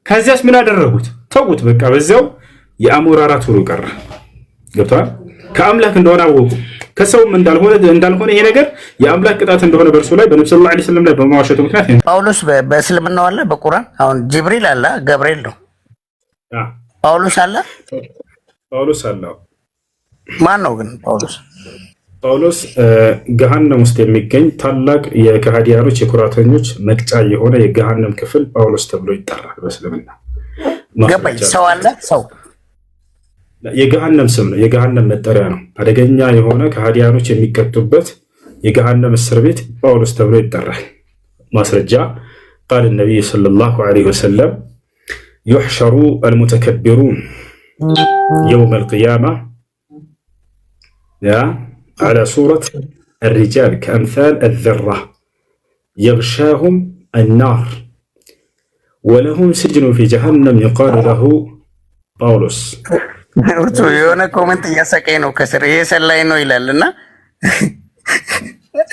ከዚያስ ምን አደረጉት? ተውት። በቃ በዚያው የአሞራራት ሁሉ ቀረ። ገብቷል? ከአምላክ እንደሆነ አወቁ። ከሰውም እንዳልሆነ ይሄ ነገር የአምላክ ቅጣት እንደሆነ በእርሱ ላይ በነብዩ ሰለላሁ ዐለይሂ ወሰለም ላይ በመዋሸቱ ምክንያት ጳውሎስ በእስልምናው አለ፣ በቁርአን አሁን ጅብሪል አለ፣ ገብርኤል ነው። ጳውሎስ አለ። ማን ነው ግን ጳውሎስ? ጳውሎስ ገሃነም ውስጥ የሚገኝ ታላቅ የከሃዲያኖች የኩራተኞች መቅጫ የሆነ የገሃነም ክፍል ጳውሎስ ተብሎ ይጠራል በእስልምና። ገባኝ። ሰው አለ። ሰው የገሃነም ስም ነው፣ የገሃነም መጠሪያ ነው። አደገኛ የሆነ ከሃዲያኖች የሚቀጡበት የገሃነም እስር ቤት ጳውሎስ ተብሎ ይጠራል። ማስረጃ ቃል ነብይ ሰለላሁ ዐለይሂ ወሰለም يحشر المتكبرون يوم القيامة على صورة الرجال كأمثال الذرة يغشاهم النار ولهم سجن في جهنم يقال له ጳውሎስ የሆነ ኮሜንት እያሳቀኝ ነው ከስር ይሄ ሰላይ ነው ይላልና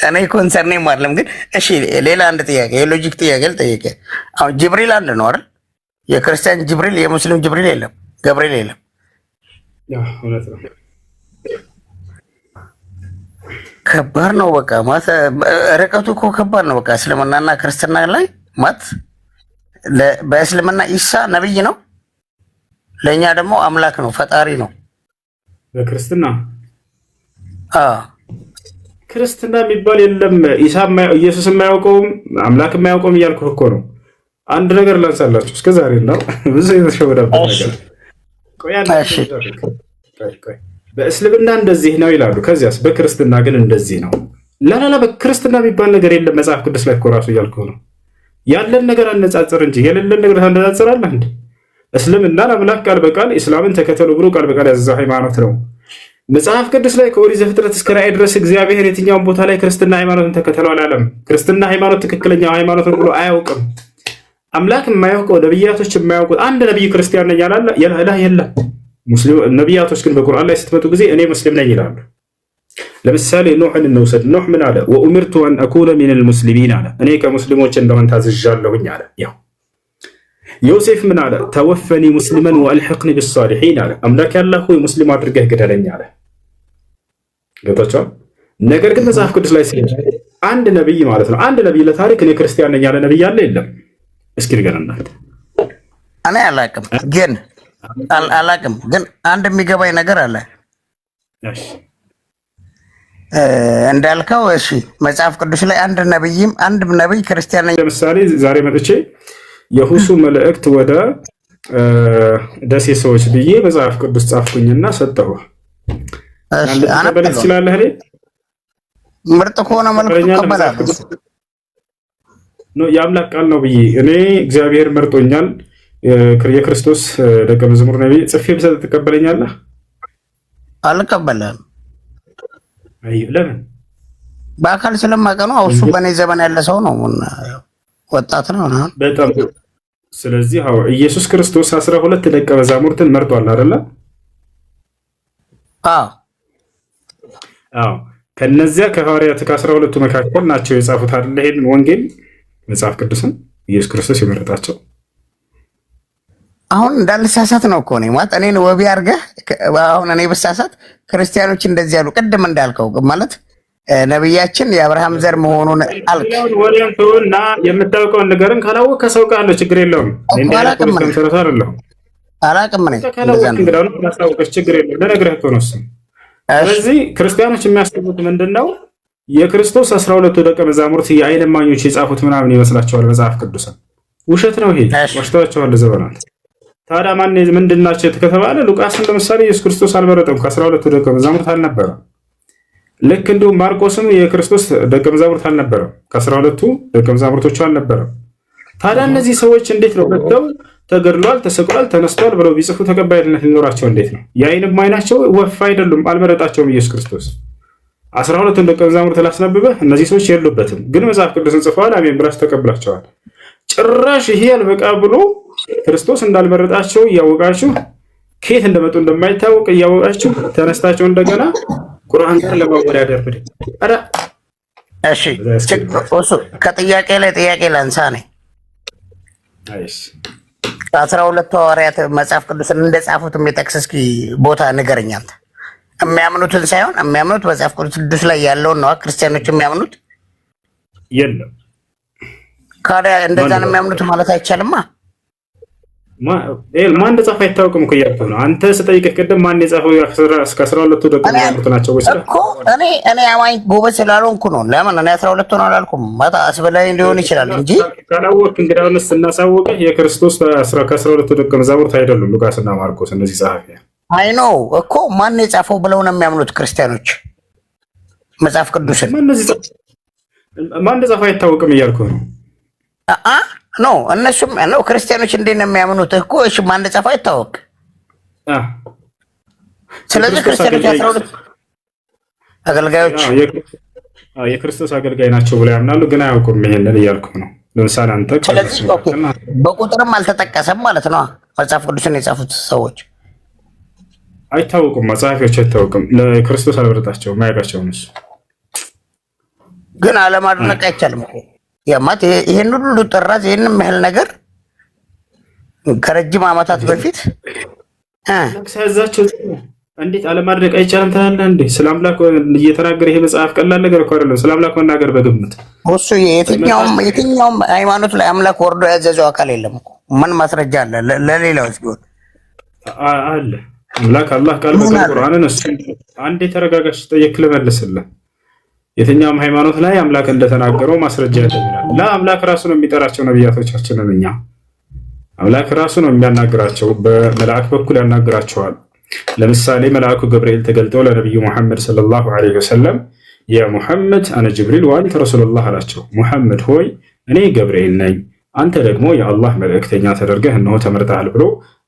እኔ ኮንሰርኔ አይደለም ግን እሺ ሌላ አንድ ጥያቄ የሎጂክ ጥያቄ ልጠይቅ አሁን ጅብሪል አንድ ነው አይደል የክርስቲያን ጅብሪል የሙስሊም ጅብሪል የለም ገብርኤል የለም እውነት ነው ከባድ ነው በቃ ማለት ርቀቱ እኮ ከባድ ነው በቃ እስልምናና ክርስትና ላይ ማለት በእስልምና ኢሳ ነብይ ነው ለኛ ደግሞ አምላክ ነው ፈጣሪ ነው በክርስትና ክርስትና የሚባል የለም ኢሳ ኢየሱስ የማያውቀውም አምላክ የማያውቀውም እያልኩህ እኮ ነው አንድ ነገር ላንሳላችሁ እስከዛሬ ነው ብዙ የተሸወደበት ነገር ቆይ በእስልምና እንደዚህ ነው ይላሉ ከዚያስ በክርስትና ግን እንደዚህ ነው ላላላ በክርስትና የሚባል ነገር የለም መጽሐፍ ቅዱስ ላይ እኮ ራሱ እያልኩህ ነው ያለን ነገር አነጻጽር እንጂ የሌለን ነገር ታነጻጽራለህ እንዴ እስልምና አምላክ ቃል በቃል እስላምን ተከተሉ ብሎ ቃል በቃል ያዘዘው ሃይማኖት ነው መጽሐፍ ቅዱስ ላይ ከኦሪት ዘፍጥረት እስከ ራዕይ ድረስ እግዚአብሔር የትኛውን ቦታ ላይ ክርስትና ሃይማኖትን ተከተሉ አላለም ክርስትና ሃይማኖት ትክክለኛው ሃይማኖት ነው ብሎ አያውቅም አምላክ የማያውቀው ነብያቶች የማያውቁት አንድ ነብይ ክርስቲያን ነኝ ያላለ የለም ሙስሊም ነብያቶች ግን በቁርአን ላይ ስትመጡ ጊዜ እኔ ሙስሊም ነኝ ይላሉ ለምሳሌ ኖህን እንውሰድ ኖህ ምን አለ ወኡምርቱ አን አኩነ ሚነል ሙስሊሚን አለ እኔ ከሙስሊሞች እንደሆን ታዝዣለሁኝ አለ ያው ዮሴፍ ምን አለ ተወፈኒ ሙስሊመን ወአልሂቅኒ ቢሷሊሒን አለ አምላክ ያላህ ሆይ ሙስሊም አድርገህ ግደለኝ አለ ገብታችኋል ነገር ግን መጽሐፍ ቅዱስ ላይ አንድ ነብይ ማለት ነው አንድ ነብይ ለታሪክ እኔ ክርስቲያን ነኝ ያለ ነብይ አለ የለም እስኪ ንገረን እናንተ እኔ አላቅም ግን አንድ የሚገባኝ ነገር አለ እሺ እንዳልከው እሺ መጽሐፍ ቅዱስ ላይ አንድ ነብይ ክርስቲያን ነኝ ለምሳሌ ዛሬ መጥቼ የሁሱ መልእክት ወደ ደሴ ሰዎች ብዬ መጽሐፍ ቅዱስ ጻፍኩኝና ሰጠሁ እሺ አነበብኩ ይችላልህ አይደል ምርጥ ከሆነ መልእክት ተቀበላለሁ ነው የአምላክ ቃል ነው ብዬ እኔ እግዚአብሔር መርጦኛል የክርስቶስ ደቀ መዝሙር ነኝ ጽፌ ብሰጥ ተቀበለኛለህ አልቀበለም አይ ለምን በአካል ስለማቀነው እሱ በኔ ዘመን ያለ ሰው ነው ወጣት ነው በጣም ስለዚህ ኢየሱስ ክርስቶስ 12 ደቀ መዛሙርትን መርጧል አይደል አዎ ከነዚያ ከሐዋርያት ከ12ቱ መካከል ናቸው የጻፉት አይደል ይሄን ወንጌል መጽሐፍ ቅዱስን ኢየሱስ ክርስቶስ የመረጣቸው አሁን እንዳልሳሳት ነው እኮ ነው ማለት እኔን ወቢ አድርገህ አሁን እኔ በሳሳት ክርስቲያኖች እንደዚህ ያሉ ቅድም እንዳልከው ማለት ነብያችን የአብርሃም ዘር መሆኑን አልከው ወሬንቶና የምታውቀው ነገርን ካላወቀ ከሰው ጋር ነው ችግር የለውም አላቅም ነኝ እንግዳው ነው ማሳወቅሽ ችግር የለም ለነገርህ እኮ ነው ስለዚህ ክርስቲያኖች የሚያስተምሩት ምንድነው የክርስቶስ 12 ደቀ መዛሙርት የዓይን እማኞች የጻፉት ምናምን ይመስላቸዋል መጽሐፍ ቅዱስን ውሸት ነው ይሄ ወሽታቸዋል ዘበናት ታዲያ ማን ምንድናቸው ከተባለ ሉቃስን ለምሳሌ ኢየሱስ ክርስቶስ አልመረጠም ከ12 ደቀ መዛሙርት አልነበረም ልክ እንደው ማርቆስም የክርስቶስ ደቀ መዛሙርት አልነበረም ከ12ቱ ደቀ መዛሙርቶቹ አልነበረም ታዲያ እነዚህ ሰዎች እንዴት ነው ወጥተው ተገድሏል ተሰቅሏል ተነስቷል ብለው ቢጽፉ ተቀባይነት ሊኖራቸው እንዴት ነው የዓይን እማኝናቸው ወፍ አይደሉም አልመረጣቸውም ኢየሱስ ክርስቶስ 12 ደቀ መዛሙርት ላስነብበህ እነዚህ ሰዎች የሉበትም ግን መጽሐፍ ቅዱስን ጽፈዋል አሜን ብላችሁ ተቀብላቸዋል ጭራሽ ይሄ አልበቃ ብሎ ክርስቶስ እንዳልመረጣቸው እያወቃችሁ ከየት እንደመጡ እንደማይታወቅ እያወቃችሁ ተነስታቸው እንደገና ቁርአን ጋር ለማወዳደር ብድ አረ እሺ እሱ ከጥያቄ ላይ ጥያቄ ላንሳ ነኝ አይስ 12 ሐዋርያት መጽሐፍ ቅዱስን እንደጻፉት የሚጠቅስ እስኪ ቦታ ንገረኝ አንተ የሚያምኑትን ሳይሆን የሚያምኑት መጽሐፍ ቅዱስ ላይ ያለውን ነው ክርስቲያኖች የሚያምኑት የለም ካዲያ እንደዛ ነው የሚያምኑት ማለት አይቻልማ ማን እንደጻፈ አይታወቅም እኮ እያልኩህ ነው አንተ ስጠይቅህ ቅድም ማን የጻፈው እስከ 12 ደቀ መዛሙርት ናቸው ወይስ እኮ እኔ አማኝ ጎበዝ ስላልሆንኩ ነው ለምን እኔ 12 ነው አላልኩም ማታ አስበላይ ሊሆን ይችላል እንጂ ካላወቅህ እንግዲያውስ እናሳውቅህ የክርስቶስ ከ12 ደቀ መዛሙርት አይደሉም ሉቃስና ማርቆስ እነዚህ ጸሐፊያን አይ ነው እኮ ማን የጻፈው ብለው ነው የሚያምኑት ክርስቲያኖች መጽሐፍ ቅዱስን ማን እንደጻፈ አይታወቅም እያልኩህ ነው ኖ እነሱም ነው ክርስቲያኖች እንዴት ነው የሚያምኑት እኮ እሺ ማን እንደጻፈው አይታወቅ ስለዚህ ክርስቲያኖች 12 አገልጋዮች የክርስቶስ አገልጋይ ናቸው ብለው ያምናሉ፣ ግን አያውቁም። ይሄንን እያልኩ ነው። ለምሳሌ አንተ በቁጥርም አልተጠቀሰም ማለት ነው። መጽሐፍ ቅዱስን የጻፉት ሰዎች አይታወቁም፣ መጽሐፎች አይታወቁም። ለክርስቶስ አልበረጣቸውም፣ አያውቃቸውም። እሱ ግን አለማድነቅ አይቻልም እኮ ያማት ይሄን ሁሉ ጥራዝ ይሄንን ያህል ነገር ከረጅም ዓመታት በፊት ሳያዛቸው እንዴት አለማድነቅ አይቻልም ትላለህ እንዴ? ስለ አምላክ እየተናገረ ይሄ መጽሐፍ ቀላል ነገር እኮ አይደለም። ስለ አምላክ መናገር በግምት እሱ የትኛውም ሃይማኖት ላይ አምላክ ወርዶ ያዘዘው አካል የለም እኮ። ምን ማስረጃ አለ? ለሌላውስ ቢሆን አለ። አምላክ አላህ ቃል በቃል ቁርአንን እሱ አንዴ ተረጋጋሽ ጠየቅ ልመልስልህ። የትኛውም ሃይማኖት ላይ አምላክ እንደተናገረው ማስረጃ ያደርጋል። ለአምላክ ራሱ ነው የሚጠራቸው ነብያቶቻችንን። እኛ አምላክ ራሱ ነው የሚያናግራቸው፣ በመልአክ በኩል ያናግራቸዋል። ለምሳሌ መልአኩ ገብርኤል ተገልጠው ለነብዩ መሐመድ ሰለላሁ ዐለይሂ ወሰለም ያ ሙሐመድ አነ ጅብሪል ወአንተ ረሱሉላህ አላቸው። ሙሐመድ ሆይ እኔ ገብርኤል ነኝ፣ አንተ ደግሞ የአላህ መልእክተኛ ተደርገህ እነሆ ተመርጠሃል ብሎ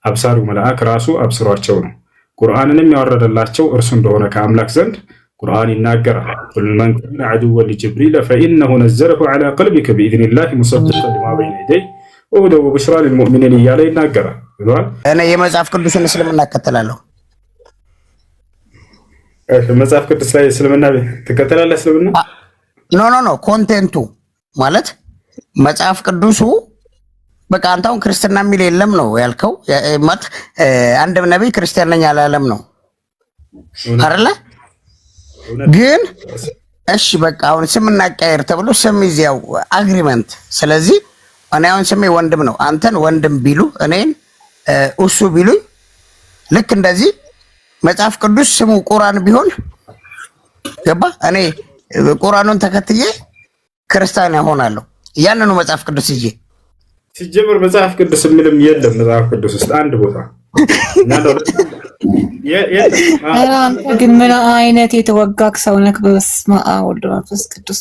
አብሳሪው መልአክ ራሱ አብስሯቸው ነው። ቁርአንንም ያወረደላቸው እርሱ እንደሆነ ከአምላክ ዘንድ ቁርአን ይናገራል። ቁል መን ካነ ዐዱወን ሊጅብሪል ፈኢነሁ ነዘለሁ ዐላ ቀልቢከ ቢኢዝኒላህ ሙሰድቀን ሊማ በይነ የደይህ ወሁደን ወቡሽራ ሊልሙእሚኒን እያለ ይናገራል ብሏል። እኔ የመጽሐፍ ቅዱስን እስልምና እከተላለሁ። መጽሐፍ ቅዱስ ላይ እስልምና ትከተላለህ? እስልምና ኖ ኮንቴንቱ ማለት መጽሐፍ ቅዱሱ በቃ አንተ አሁን ክርስትና የሚል የለም ነው ያልከው። ማለት አንድ ነብይ ክርስቲያን ነኝ አላለም ነው አይደለ? ግን እሺ በቃ አሁን ስም እናቀያየር ተብሎ ስም ይዚያው አግሪመንት። ስለዚህ እኔ አሁን ስሜ ወንድም ነው፣ አንተን ወንድም ቢሉ እኔን እሱ ቢሉኝ ልክ እንደዚህ መጽሐፍ ቅዱስ ስሙ ቁርአን ቢሆን ገባ እኔ ቁርአኑን ተከትዬ ክርስቲያን ሆናለሁ። ያንኑ መጽሐፍ ቅዱስ ይዤ ሲጀምር መጽሐፍ ቅዱስ ምንም የለም። መጽሐፍ ቅዱስ ውስጥ አንድ ቦታ አንተ ግን ምን አይነት የተወጋክ ሰው ነህ? በስመ አብ ወወልድ ወመንፈስ ቅዱስ።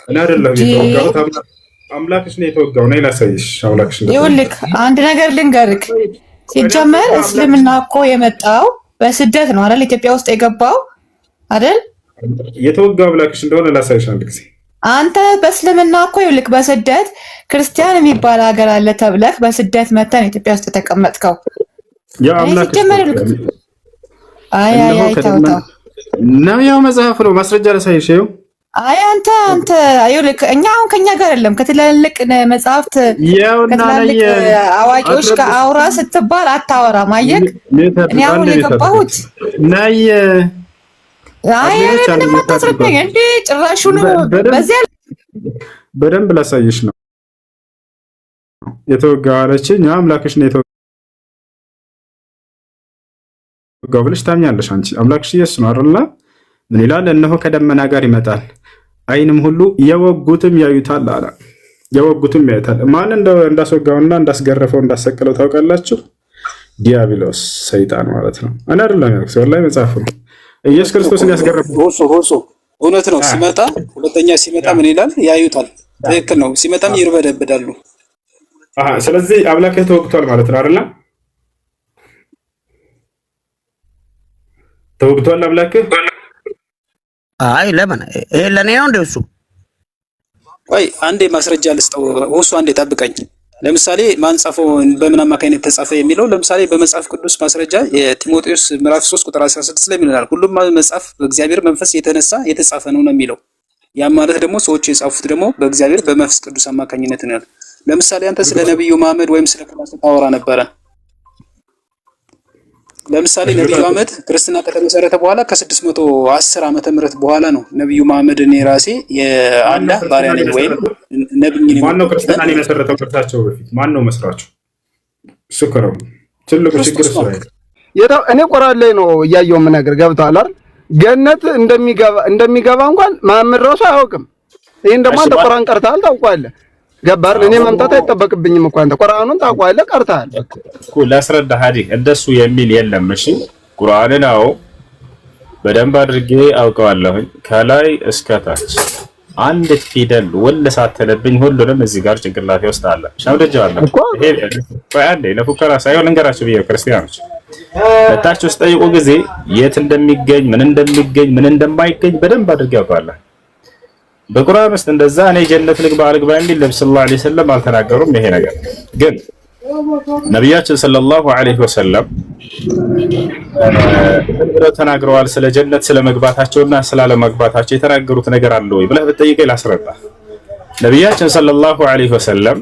እኔ አይደለም የተወጋሁት፣ አምላክሽ ነው የተወጋው። ነይ ላሳይሽ። አምላክሽ ነው። ይኸውልህ አንድ ነገር ልንገርህ። ሲጀመር እስልምና እኮ የመጣው በስደት ነው አይደል? ኢትዮጵያ ውስጥ የገባው አይደል? የተወጋው አምላክሽ እንደሆነ ላሳይሽ አንድ ጊዜ። አንተ በእስልምና እኮ ይኸውልህ በስደት ክርስቲያን የሚባል ሀገር አለ ተብለህ በስደት መተን ኢትዮጵያ ውስጥ የተቀመጥከው ያ አምላክ አይ ተው ነው። ያው መጽሐፍ ነው፣ ማስረጃ ላሳይሽ። ይኸው አይ አንተ ይኸውልህ እኛ አሁን ከኛ ጋር አይደለም ከትላልቅ መጽሐፍት ከትላልቅ አዋቂዎች ጋር አውራ ስትባል አታወራም። አየህ እኔ አሁን የገባሁት ናይ አይ ምንም አታስረዳኝ እንዴ! ጭራሹን በዚያ በደንብ ላሳይሽ ነው የተወጋው አለችኝ። አምላክሽ ነው የተወጋው ብለሽ ታምኛለሽ አንቺ። አምላክሽ ኢየሱስ ነው አይደል? ምን ይላል? እነሆ ከደመና ጋር ይመጣል፣ ዓይንም ሁሉ የወጉትም ያዩታል አለ። የወጉትም ያዩታል። ማን እንዳስወጋውና እንዳስገረፈው እንዳሰቀለው ታውቃላችሁ? ዲያብሎስ ሰይጣን ማለት ነው። እኔ አይደለም ያልኩት፣ ወላሂ መጽሐፉ ነው። ኢየሱስ ክርስቶስን ያስገረፈው ሆሶ እውነት ነው። ሲመጣ ሁለተኛ ሲመጣ ምን ይላል? ያዩታል። ትክክል ነው። ሲመጣም ይርበደብዳሉ። ስለዚህ አምላክህ ተወግቷል ማለት ነው አይደል? ተወግቷል አምላክህ። አይ ለምን ይሄ ለኔ ነው እንደሱ? ቆይ አንዴ ማስረጃ ልስጠው። እሱ አንዴ ጠብቀኝ። ለምሳሌ ማን ጻፈው በምን አማካይነት ተጻፈ የሚለው ለምሳሌ በመጽሐፍ ቅዱስ ማስረጃ የቲሞቴዎስ ምዕራፍ 3 ቁጥር 16 ላይ ምን ይላል? ሁሉም መጽሐፍ በእግዚአብሔር መንፈስ የተነሳ የተጻፈ ነው ነው የሚለው። ያ ማለት ደግሞ ሰዎች የጻፉት ደግሞ በእግዚአብሔር በመንፈስ ቅዱስ አማካኝነት ነው። ለምሳሌ አንተ ስለ ነብዩ መሐመድ ወይም ስለ ቁርአን ታወራ ነበረ። ለምሳሌ ነብዩ መሐመድ ክርስትና ከተመሰረተ በኋላ ከ610 ዓመተ ምህረት በኋላ ነው ነብዩ መሐመድ እኔ ራሴ የአላህ ባሪያ ነኝ ወይም ነብይ ነኝ። ማን ነው ክርስትናን የመሰረተው? ከርታቸው በፊት ማን ነው መስራቹ? ሽክረው ትልቁ ችግር እሱ ነው። እኔ ቁርአን ላይ ነው እያየው የምነግር ገብቷል አይደል? ገነት እንደሚገባ እንኳን መሐመድ ራሱ አያውቅም። ይሄን ደግሞ አንተ ቁርአን ቀርተሃል ታውቃለህ። ገባር እኔ መምጣት አይጠበቅብኝም እኮ አንተ ቁርአኑን ታውቃለህ ቀርተሃል እኮ። ላስረዳህ አይደል? እንደሱ የሚል የለም። እሺ ቁርአንን አዎ በደንብ አድርጌ አውቀዋለሁ ከላይ እስከ ታች አንድ ፊደል ወል ሳትለብኝ ሁሉንም እዚህ ጋር ጭንቅላቴ ውስጥ አለ። ሻውደጃለሁ። ይሄ አንዴ ለፉከራ ሳይሆን ልንገራችሁ ብዬ ክርስቲያኖች መጣችሁ ስጠይቁ ጊዜ የት እንደሚገኝ ምን እንደማይገኝ በደንብ አድርገው ያውቃሉ። በቁርአን ውስጥ እንደዛ እኔ ጀነት ልግባ አልግባ የሚል ነብዩ ሰለላሁ ዐለይሂ ወሰለም አልተናገሩም። ይሄ ነገር ግን ነቢያችን ሰለላሁ ዐለይሂ ወሰለም ብለው ተናግረዋል። ስለ ጀነት ስለ መግባታቸውና ስላለመግባታቸው የተናገሩት ነገር አለ ወይ ብለህ ብትጠይቀኝ ላስረዳ። ነቢያችን ሰለላሁ ዐለይሂ ወሰለም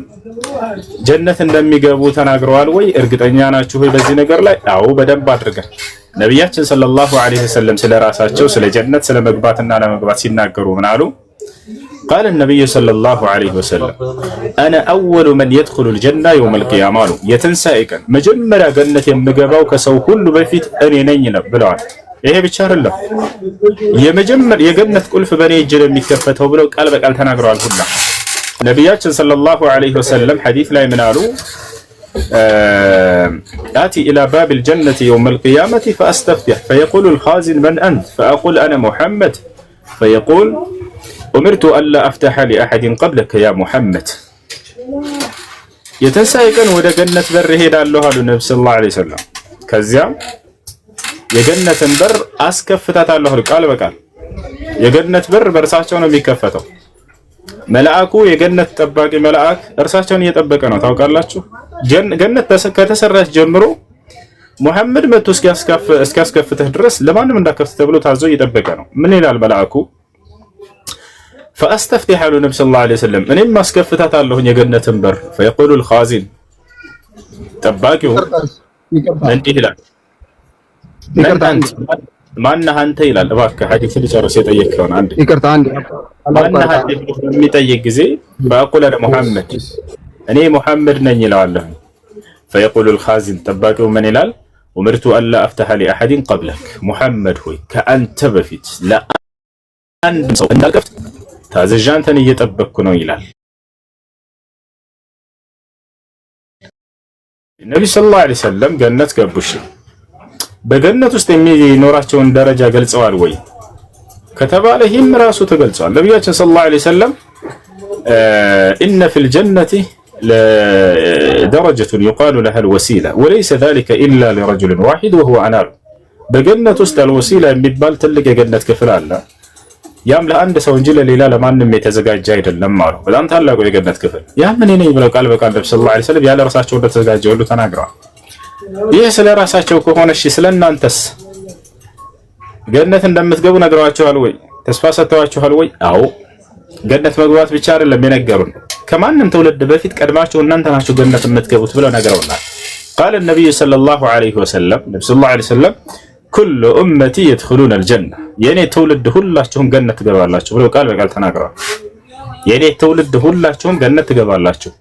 ጀነት እንደሚገቡ ተናግረዋል ወይ? እርግጠኛ ናችሁ ወይ በዚህ ነገር ላይ? አዎ በደንብ አድርገን ነቢያችን ሰለላሁ ዐለይሂ ወሰለም ስለ ራሳቸው ስለ ጀነት ስለ መግባትና ለመግባት ሲናገሩ ምን አሉ? قال النبي صلى الله عليه وسلم انا اول من يدخل الجنه يوم القيامه አሉ። የትንሣኤ ቀን መጀመሪያ ገነት የምገባው ከሰው ሁሉ በፊት እኔ ነኝ ነው ብለዋል። ይሄ ብቻ አይደለም፣ የመጀመሪያ የገነት ቁልፍ በእኔ እጅ ነው የሚከፈተው ብለው ቃል በቃል ተናግረዋል። ሁላ ነቢያችን ሰለላሁ ዐለይሂ ወሰለም ሐዲስ ላይ ምን አሉ? آتي إلى باب الجنة يوم القيامة فأستفتح فيقول الخازن من أنت فأقول أنا محمد فيقول أمرت ألا أفتح لأحد قبلك يا محمد የተንሣኤ ቀን ወደ ገነት በር ሄዳለሁ አሉ ነብዩ ሰለላሁ ዐለይሂ ወሰለም። ከዚያም የገነትን በር አስከፍታታለሁ ቃል በቃል የገነት በር በእርሳቸው ነው የሚከፈተው። መልአኩ የገነት ጠባቂ መልአክ እርሳቸውን እየጠበቀ ነው። ታውቃላችሁ ገነት ከተሰራች ጀምሮ ሙሐመድ መጥቶ እስኪያስከፍትህ ድረስ ለማንም እንዳከፍት ተብሎ ታዞ እየጠበቀ ነው። ምን ይላል መልአኩ? فاستفتح له النبي صلى الله عليه وسلم እኔም ማስከፍታታለሁ የገነትን በር فيقول الخازن ጠባቂው እንዲህ ይላል ማነህ አንተ ይላል። እባክህ ሐዲስ ልጨርስ የጠየቅከውን አንድ ይቅርታ አንድ ማነህ አንተ የሚጠይቅ ጊዜ فأقول أنا محمد እኔ ሙሐመድ ነኝ ይላል። فيقول الخازن ጠባቂው ምን ይላል? أمرت ألا أفتح لأحد قبلك ሙሐመድ ሆይ ከአንተ በፊት ለአንድ ሰው እንዳልከፍት ታዘዣ አንተን እየጠበቅኩ ነው ይላል። ነብዩ ሰለላሁ ዐለይሂ ወሰለም ገነት ገቡሽ። በገነት ውስጥ የሚኖራቸውን ደረጃ ገልጸዋል ወይ ከተባለ ይህም ራሱ ተገልጿል። ነብያችን ሰለላሁ ዐለይሂ ወሰለም إن في الجنة لدرجة يقال لها الوسيلة وليس ذلك إلا لرجل واحد وهو أنا በገነት ውስጥ الوسيلة የሚባል ትልቅ የገነት ክፍል አለ። ያም ለአንድ ሰው እንጂ ለሌላ ለማንም የተዘጋጀ አይደለም አሉ። በጣም ታላቁ የገነት ክፍል ያም እኔ ነኝ ብለው ቃል በቃል ነብዩ ሰለላሁ ዐለይሂ ወሰለም ያለ ራሳቸው እንደተዘጋጀ ሁሉ ተናግረዋል። ይህ ስለ ራሳቸው ከሆነ እሺ ስለ እናንተስ ገነት እንደምትገቡ ነግረዋችኋል ወይ? ተስፋ ሰጥተዋችኋል ወይ? አዎ ገነት መግባት ብቻ አይደለም የነገሩን፣ ከማንም ትውልድ በፊት ቀድማችሁ እናንተ ናችሁ ገነት የምትገቡት ብለው ነግረውናል። قال النبي صلى الله عليه وسلم ነብዩ ሰለላሁ ዐለይሂ ወሰለም ኩሉ ኡመቲ يدخلون الجنة የኔ ትውልድ ሁላችሁም ገነት ትገባላችሁ ብለው ቃል በቃል ተናግረዋል። የኔ ትውልድ ሁላችሁም ገነት ትገባላችሁ።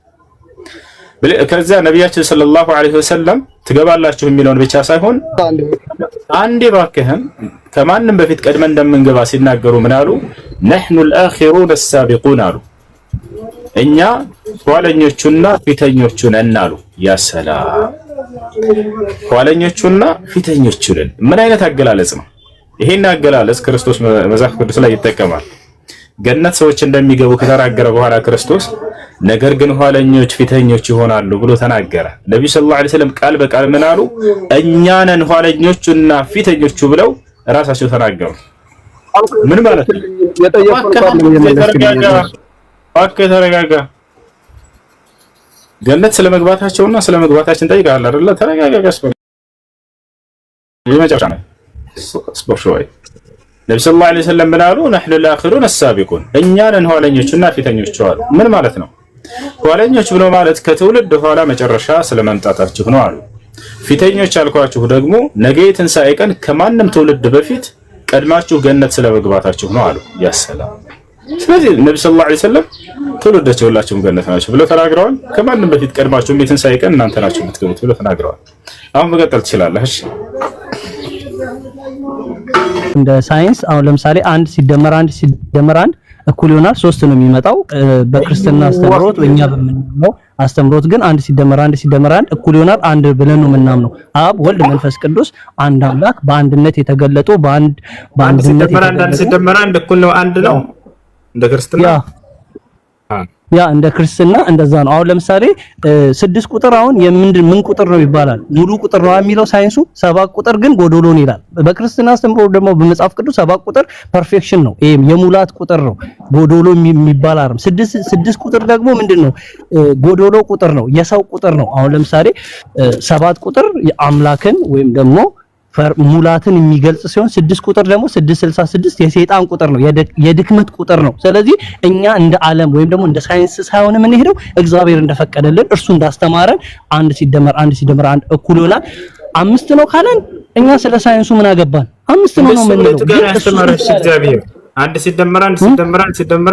ከዛ ነቢያችን ሰለላሁ ዐለይሂ ወሰለም ትገባላችሁ የሚለውን ብቻ ሳይሆን አንዴ ባከህን ከማንም በፊት ቀድመን እንደምንገባ ሲናገሩ ምን አሉ? نحن الآخرون السابقون አሉ። እኛ ኋለኞቹና ፊተኞቹ ነን አሉ። ያ ሰላም ኋለኞቹና ፊተኞቹ ነን። ምን አይነት አገላለጽ ነው? ይሄን አገላለጽ ክርስቶስ መጽሐፍ ቅዱስ ላይ ይጠቀማል። ገነት ሰዎች እንደሚገቡ ከተናገረ በኋላ ክርስቶስ ነገር ግን ኋለኞች ፊተኞች ይሆናሉ ብሎ ተናገረ። ነብዩ ሰለላሁ ዐለይሂ ወሰለም ቃል በቃል ምን አሉ? እኛ ነን ኋለኞቹና ፊተኞቹ ብለው ራሳቸው ተናገሩ። ምን ማለት ነው? ተረጋጋ። ገነት ስለመግባታቸውና ስለመግባታችን ጠይቃለህ አይደለ? ተረጋጋ። የመጨረሻ ነው ስፖርሾይ ነብዩ ሰለላሁ ዐለይሂ ወሰለም ምን አሉ? نحن الآخرون السابقون እኛ ነን ኋለኞቹና ፊተኞቹ አሉ። ምን ማለት ነው? ኋለኞች ብሎ ማለት ከትውልድ ኋላ መጨረሻ ስለመምጣታችሁ ነው አሉ። ፊተኞች ያልኳችሁ ደግሞ ነገ የትንሣኤ ቀን ከማንም ትውልድ በፊት ቀድማችሁ ገነት ስለመግባታችሁ ነው አሉ። ያ ሰላም። ስለዚህ ነብዩ ሰለላሁ ዐለይሂ ወሰለም ትውልዳቸው ሁላችሁም ገነት ናቸው ብለው ተናግረዋል። ከማንም በፊት ቀድማችሁ የትንሣኤ ቀን እናንተ ናችሁ የምትገቡት ብለው ተናግረዋል። አሁን መቀጠል ትችላለህ። እሺ እንደ ሳይንስ አሁን ለምሳሌ 1 ሲደመር 1 እኩል ይሆናል 3 ነው የሚመጣው። በክርስትና አስተምሮት በእኛ በምንለው አስተምሮት ግን 1 ሲደመር 1 እኩል ይሆናል 1 ብለን ነው የምናምነው። አብ ወልድ መንፈስ ቅዱስ አንድ አምላክ በአንድነት የተገለጡ በአንድነት ሲደመር 1 እኩል ነው 1 ነው እንደ ክርስትና ያ እንደ ክርስትና እንደዛ ነው። አሁን ለምሳሌ 6 ቁጥር አሁን ምን ቁጥር ነው ይባላል? ሙሉ ቁጥር ነው የሚለው ሳይንሱ። 7 ቁጥር ግን ጎዶሎ ነው ይላል። በክርስትና አስተምሮ ደግሞ በመጽሐፍ ቅዱስ 7 ቁጥር ፐርፌክሽን ነው። ይሄ የሙላት ቁጥር ነው፣ ጎዶሎ የሚባል አይደለም። 6 ቁጥር ደግሞ ምንድነው? ጎዶሎ ቁጥር ነው፣ የሰው ቁጥር ነው። አሁን ለምሳሌ 7 ቁጥር የአምላክን ወይም ደግሞ ሙላትን የሚገልጽ ሲሆን 6 ቁጥር ደግሞ 666 የሰይጣን ቁጥር ነው፣ የድክመት ቁጥር ነው። ስለዚህ እኛ እንደ ዓለም ወይም ደግሞ እንደ ሳይንስ ሳይሆን የምንሄደው እግዚአብሔር እንደፈቀደልን እርሱ እንዳስተማረን 1 ሲደመር 1 እኩል ይሆናል 5 ነው ካለን እኛ ስለ ሳይንሱ ምን አገባን? 5 ነው የምንለው። ያስተማረን እግዚአብሔር 1 ሲደመር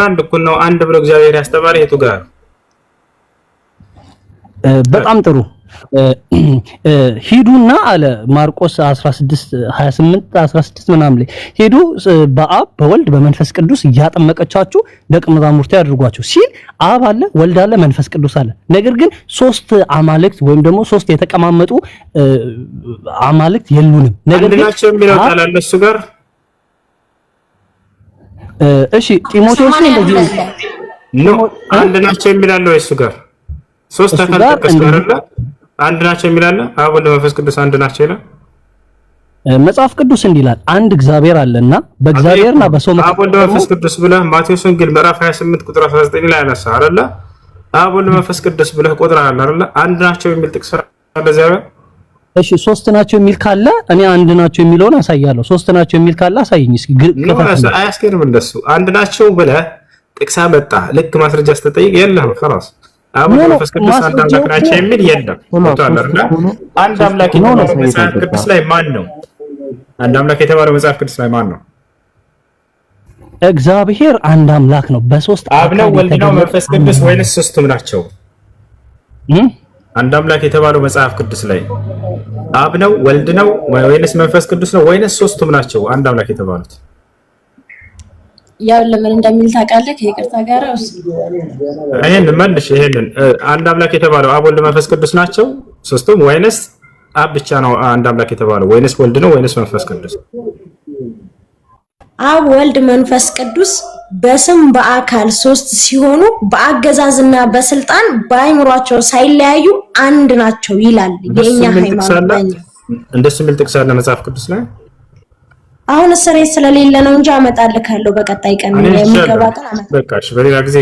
1 እኩል ነው 1 ብሎ እግዚአብሔር ያስተማረ የቱ ጋር? በጣም ጥሩ ሂዱና አለ ማርቆስ 16:28 16 ምናምን ላይ ሄዱ በአብ በወልድ በመንፈስ ቅዱስ እያጠመቀቻችሁ ደቀ መዛሙርት ያድርጓቸው ሲል አብ አለ፣ ወልድ አለ፣ መንፈስ ቅዱስ አለ። ነገር ግን 3 አማልክት ወይም ደግሞ 3 የተቀማመጡ አማልክት የሉንም። ነገር ግን ናቸው የሚለው ቃል አለ እሱ ጋር። እሺ ጢሞቴዎስ እንደዚህ ነው አንድ ናቸው የሚላለው እሱ ጋር 3 አካል ተከስተረለ አንድ ናቸው የሚላል አብ ወልድ መንፈስ ቅዱስ አንድ ናቸው ይላል መጽሐፍ ቅዱስ እንዲላል አንድ እግዚአብሔር አለና በእግዚአብሔርና በሰው መካከል አብ ወልድ መንፈስ ቅዱስ ብለህ ማቴዎስ ወንጌል ምዕራፍ 28 ቁጥር 19 ላይ ያነሳ አይደለ? አብ ወልድ መንፈስ ቅዱስ ብለህ ቁጥራል አይደለ? አንድ ናቸው የሚል ጥቅስ አለ እዚያ ጋር። እሺ 3 ናቸው የሚል ካለ እኔ አንድ ናቸው የሚለውን አሳያለሁ። 3 ናቸው የሚል ካለ አሳይኝ እስኪ። አያስኬድም እንደሱ አንድ ናቸው ብለህ ጥቅስ አመጣ ልክ ማስረጃ ስትጠይቅ የለህም خلاص አብ ወልድ መንፈስ ቅዱስ አንድ አምላክ ናቸው የሚል የለም። አንድ አምላክ የተባለው መጽሐፍ ቅዱስ ላይ ማን ነው? አንድ አምላክ የተባለው መጽሐፍ ቅዱስ ላይ ማን ነው? እግዚአብሔር አንድ አምላክ ነው። በሶስት አብ ነው፣ ወልድ ነው፣ መንፈስ ቅዱስ ወይንስ ሶስቱም ናቸው? አንድ አምላክ የተባለው መጽሐፍ ቅዱስ ላይ አብ ነው፣ ወልድ ነው ወይንስ መንፈስ ቅዱስ ነው ወይንስ ሶስቱም ናቸው አንድ አምላክ የተባሉት? ያው ለምን እንደሚል ታውቃለህ? ከይቅርታ ጋር ይሄን መልሽ። ይሄንን አንድ አምላክ የተባለው አብ ወልድ መንፈስ ቅዱስ ናቸው ሶስቱም ወይንስ አብ ብቻ ነው አንድ አምላክ የተባለው ወይንስ ወልድ ነው ወይንስ መንፈስ ቅዱስ? አብ ወልድ መንፈስ ቅዱስ በስም በአካል 3 ሲሆኑ በአገዛዝና በስልጣን በአይምሯቸው ሳይለያዩ አንድ ናቸው ይላል የኛ ሃይማኖት። እንደሱ የሚል ጥቅስ አለ መጽሐፍ ቅዱስ ላይ? አሁን ስሬ ስለሌለ ነው እንጂ አመጣልካለሁ በቀጣይ ቀን የሚገባ ቀን አመጣ። በቃ እሺ፣ በሌላ ጊዜ